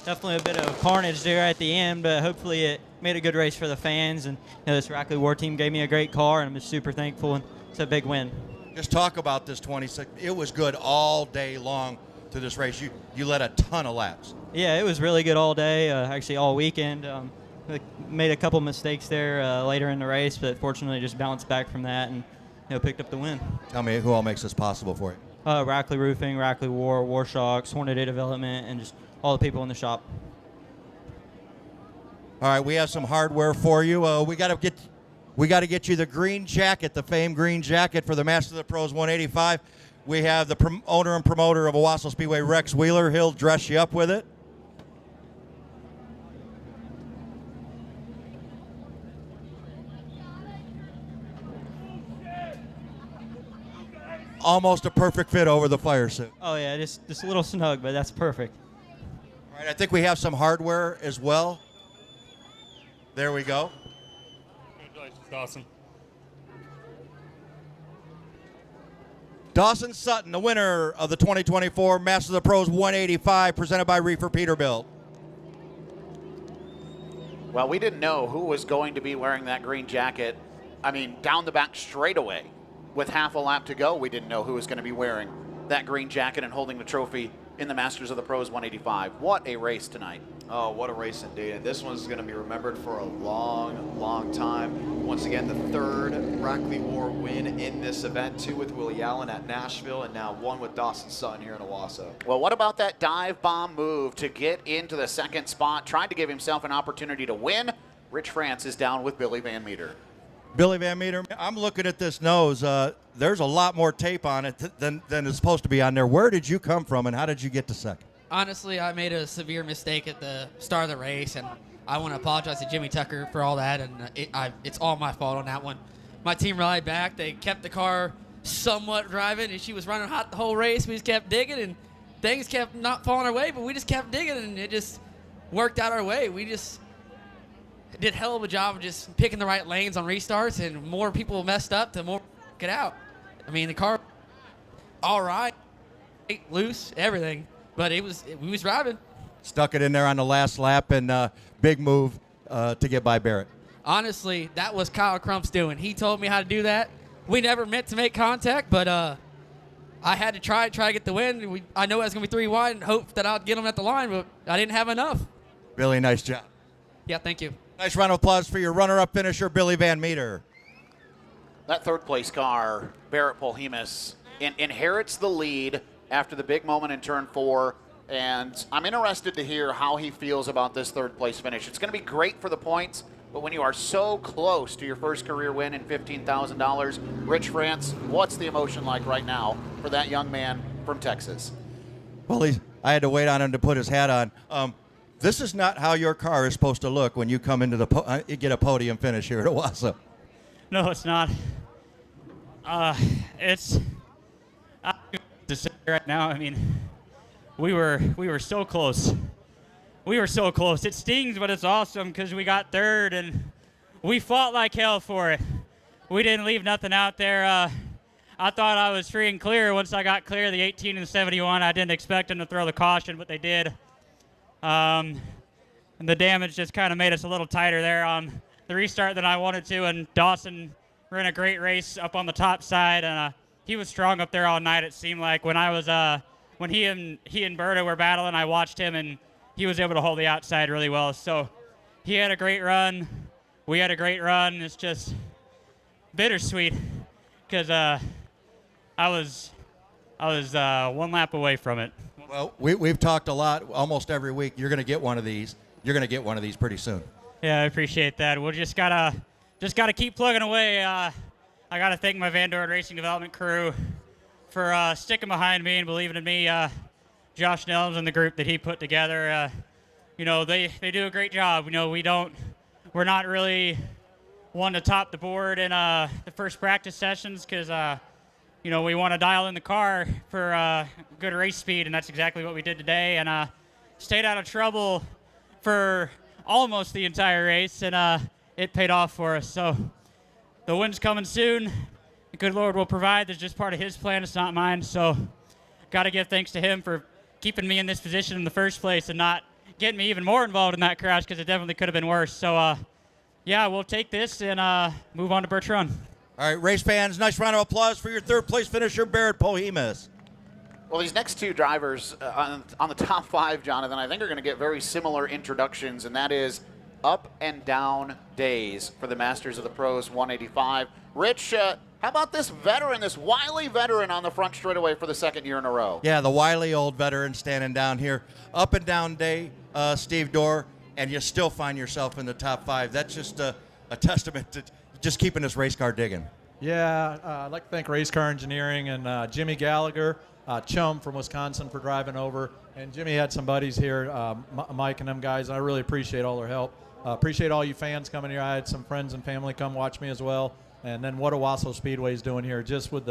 Definitely a bit of carnage there at the end, but hopefully it made a good race for the fans. And this Rackley War team gave me a great car, and I'm just super thankful, and it's a big win.
Just talk about this 26. It was good all day long through this race. You led a ton of laps.
Yeah, it was really good all day, actually all weekend. Made a couple mistakes there later in the race, but fortunately just bounced back from that and picked up the win.
Tell me who all makes this possible for you.
Rackley Roofing, Rackley War, Warshocks, Hornaday Development, and just all the people in the shop.
All right, we have some hardware for you. We got to get you the green jacket, the famed green jacket for the Master of the Pros 185. We have the owner and promoter of Owosso Speedway, Rex Wheeler. He'll dress you up with it. Almost a perfect fit over the fire suit.
Oh, yeah, just a little snug, but that's perfect.
All right, I think we have some hardware as well. There we go.
Congratulations, Dawson.
Dawson Sutton, the winner of the 2024 Master of the Pros 185, presented by Reefer Peterbilt.
Well, we didn't know who was going to be wearing that green jacket. I mean, down the back straightaway. With half a lap to go, we didn't know who was going to be wearing that green jacket and holding the trophy in the Masters of the Pros 185. What a race tonight.
Oh, what a race indeed. And this one's going to be remembered for a long, long time. Once again, the third Rackley War win in this event, 2 with Willie Allen at Nashville, and now 1 with Dawson Sutton here in Owosso.
Well, what about that dive bomb move to get into the second spot? Tried to give himself an opportunity to win. Rich France is down with Billy Van Meter.
Billy Van Meter, I'm looking at this nose. There's a lot more tape on it than is supposed to be on there. Where did you come from, and how did you get to second?
Honestly, I made a severe mistake at the start of the race, and I want to apologize to Jimmy Tucker for all that, and it's all my fault on that one. My team rallied back. They kept the car somewhat driving, and she was running hot the whole race. We just kept digging, and things kept not falling our way, but we just kept digging, and it just worked out our way. We just did a hell of a job of just picking the right lanes on restarts, and more people messed up, the more get out. I mean, the car, all right, loose, everything, but we was driving.
Stuck it in there on the last lap, and big move to get by Barrett.
Honestly, that was Kyle Crump's doing. He told me how to do that. We never meant to make contact, but I had to try to get the win. I know I was going to be 3 wide and hope that I'd get him at the line, but I didn't have enough.
Billy, nice job.
Yeah, thank you.
Nice round of applause for your runner-up finisher, Billy Van Meter.
That third place car, Barrett Polhemus, inherits the lead after the big moment in turn 4. And I'm interested to hear how he feels about this third place finish. It's going to be great for the points, but when you are so close to your first career win and $15,000, Rich France, what's the emotion like right now for that young man from Texas?
Well, I had to wait on him to put his hat on. This is not how your car is supposed to look when you come into the get a podium finish here at Owosso.
No, it's not. It's to say right now. I mean, we were so close. We were so close. It stings, but it's awesome because we got third and we fought like hell for it. We didn't leave nothing out there. I thought I was free and clear once I got clear of the 18 and 71. I didn't expect them to throw the caution, but they did. And the damage just kind of made us a little tighter there on the restart than I wanted to. And Dawson ran a great race up on the top side, and he was strong up there all night. It seemed like when I was when he and Berta were battling, I watched him, and he was able to hold the outside really well. So he had a great run. We had a great run. It's just bittersweet because I was I was 1 lap away from it.
Well, we've talked a lot almost every week. You're going to get one of these. You're going to get one of these pretty soon.
Yeah, I appreciate that. We'll just gotta keep plugging away. I gotta thank my Van Dorn Racing Development crew for sticking behind me and believing in me. Josh Nelms and the group that he put together, they do a great job. We're not really one to top the board in the first practice sessions because we want to dial in the car for good race speed, and that's exactly what we did today. And stayed out of trouble for almost the entire race, and it paid off for us. So the win's coming soon. The good Lord will provide. That's just part of His plan. It's not mine. So got to give thanks to Him for keeping me in this position in the first place and not getting me even more involved in that crash because it definitely could have been worse. So, we'll take this and move on to Birch Run.
All right, race fans, nice round of applause for your third place finisher, Barrett Pohemus.
Well, these next two drivers on the top 5, Jonathan, I think are going to get very similar introductions, and that is up and down days for the Masters of the Pros 185. Rich, how about this veteran, this wily veteran on the front straightaway for the second year in a row?
Yeah, the wily old veteran standing down here. Up and down day, Steve Dorr, and you still find yourself in the top 5. That's just a testament to just keeping this race car digging.
Yeah, I'd like to thank Race Car Engineering and Jimmy Gallagher, Chum from Wisconsin, for driving over. And Jimmy had some buddies here, Mike and them guys. I really appreciate all their help. Appreciate all you fans coming here. I had some friends and family come watch me as well. And then what Owosso Speedway is doing here, just with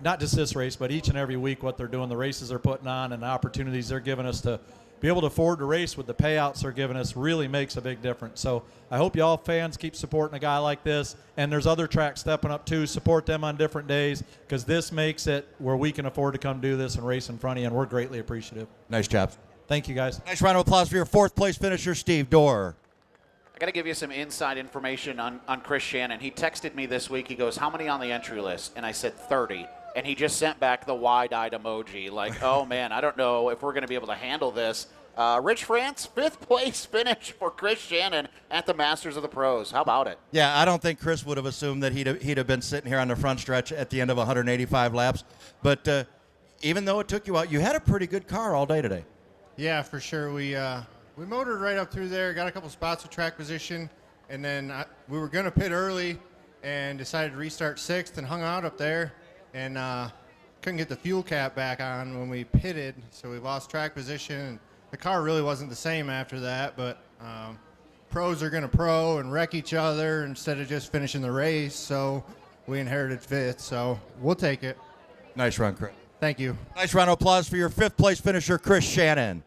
not just this race, but each and every week what they're doing, the races they're putting on and the opportunities they're giving us to be able to afford to race with the payouts they're giving us really makes a big difference. So I hope y'all fans keep supporting a guy like this. And there's other tracks stepping up too. Support them on different days because this makes it where we can afford to come do this and race in front of you, and we're greatly appreciative.
Nice job.
Thank you, guys.
Nice round of applause for your fourth place finisher, Steve Dorr.
I got to give you some inside information on Chris Shannon. He texted me this week. He goes, how many on the entry list? And I said 30. And he just sent back the wide-eyed emoji like, oh, man, I don't know if we're going to be able to handle this. Rich France, 5th place finish for Chris Shannon at the Masters of the Pros. How about it?
Yeah, I don't think Chris would have assumed that he'd have been sitting here on the front stretch at the end of 185 laps. But even though it took you out, you had a pretty good car all day today.
Yeah, for sure. We motored right up through there, got a couple spots of track position, and then we were going to pit early and decided to restart 6th and hung out up there and couldn't get the fuel cap back on when we pitted, so we lost track position. And the car really wasn't the same after that, but pros are going to pro and wreck each other instead of just finishing the race, so we inherited 5th, so we'll take it.
Nice run, Chris.
Thank you.
Nice round of applause for your 5th place finisher, Chris Shannon.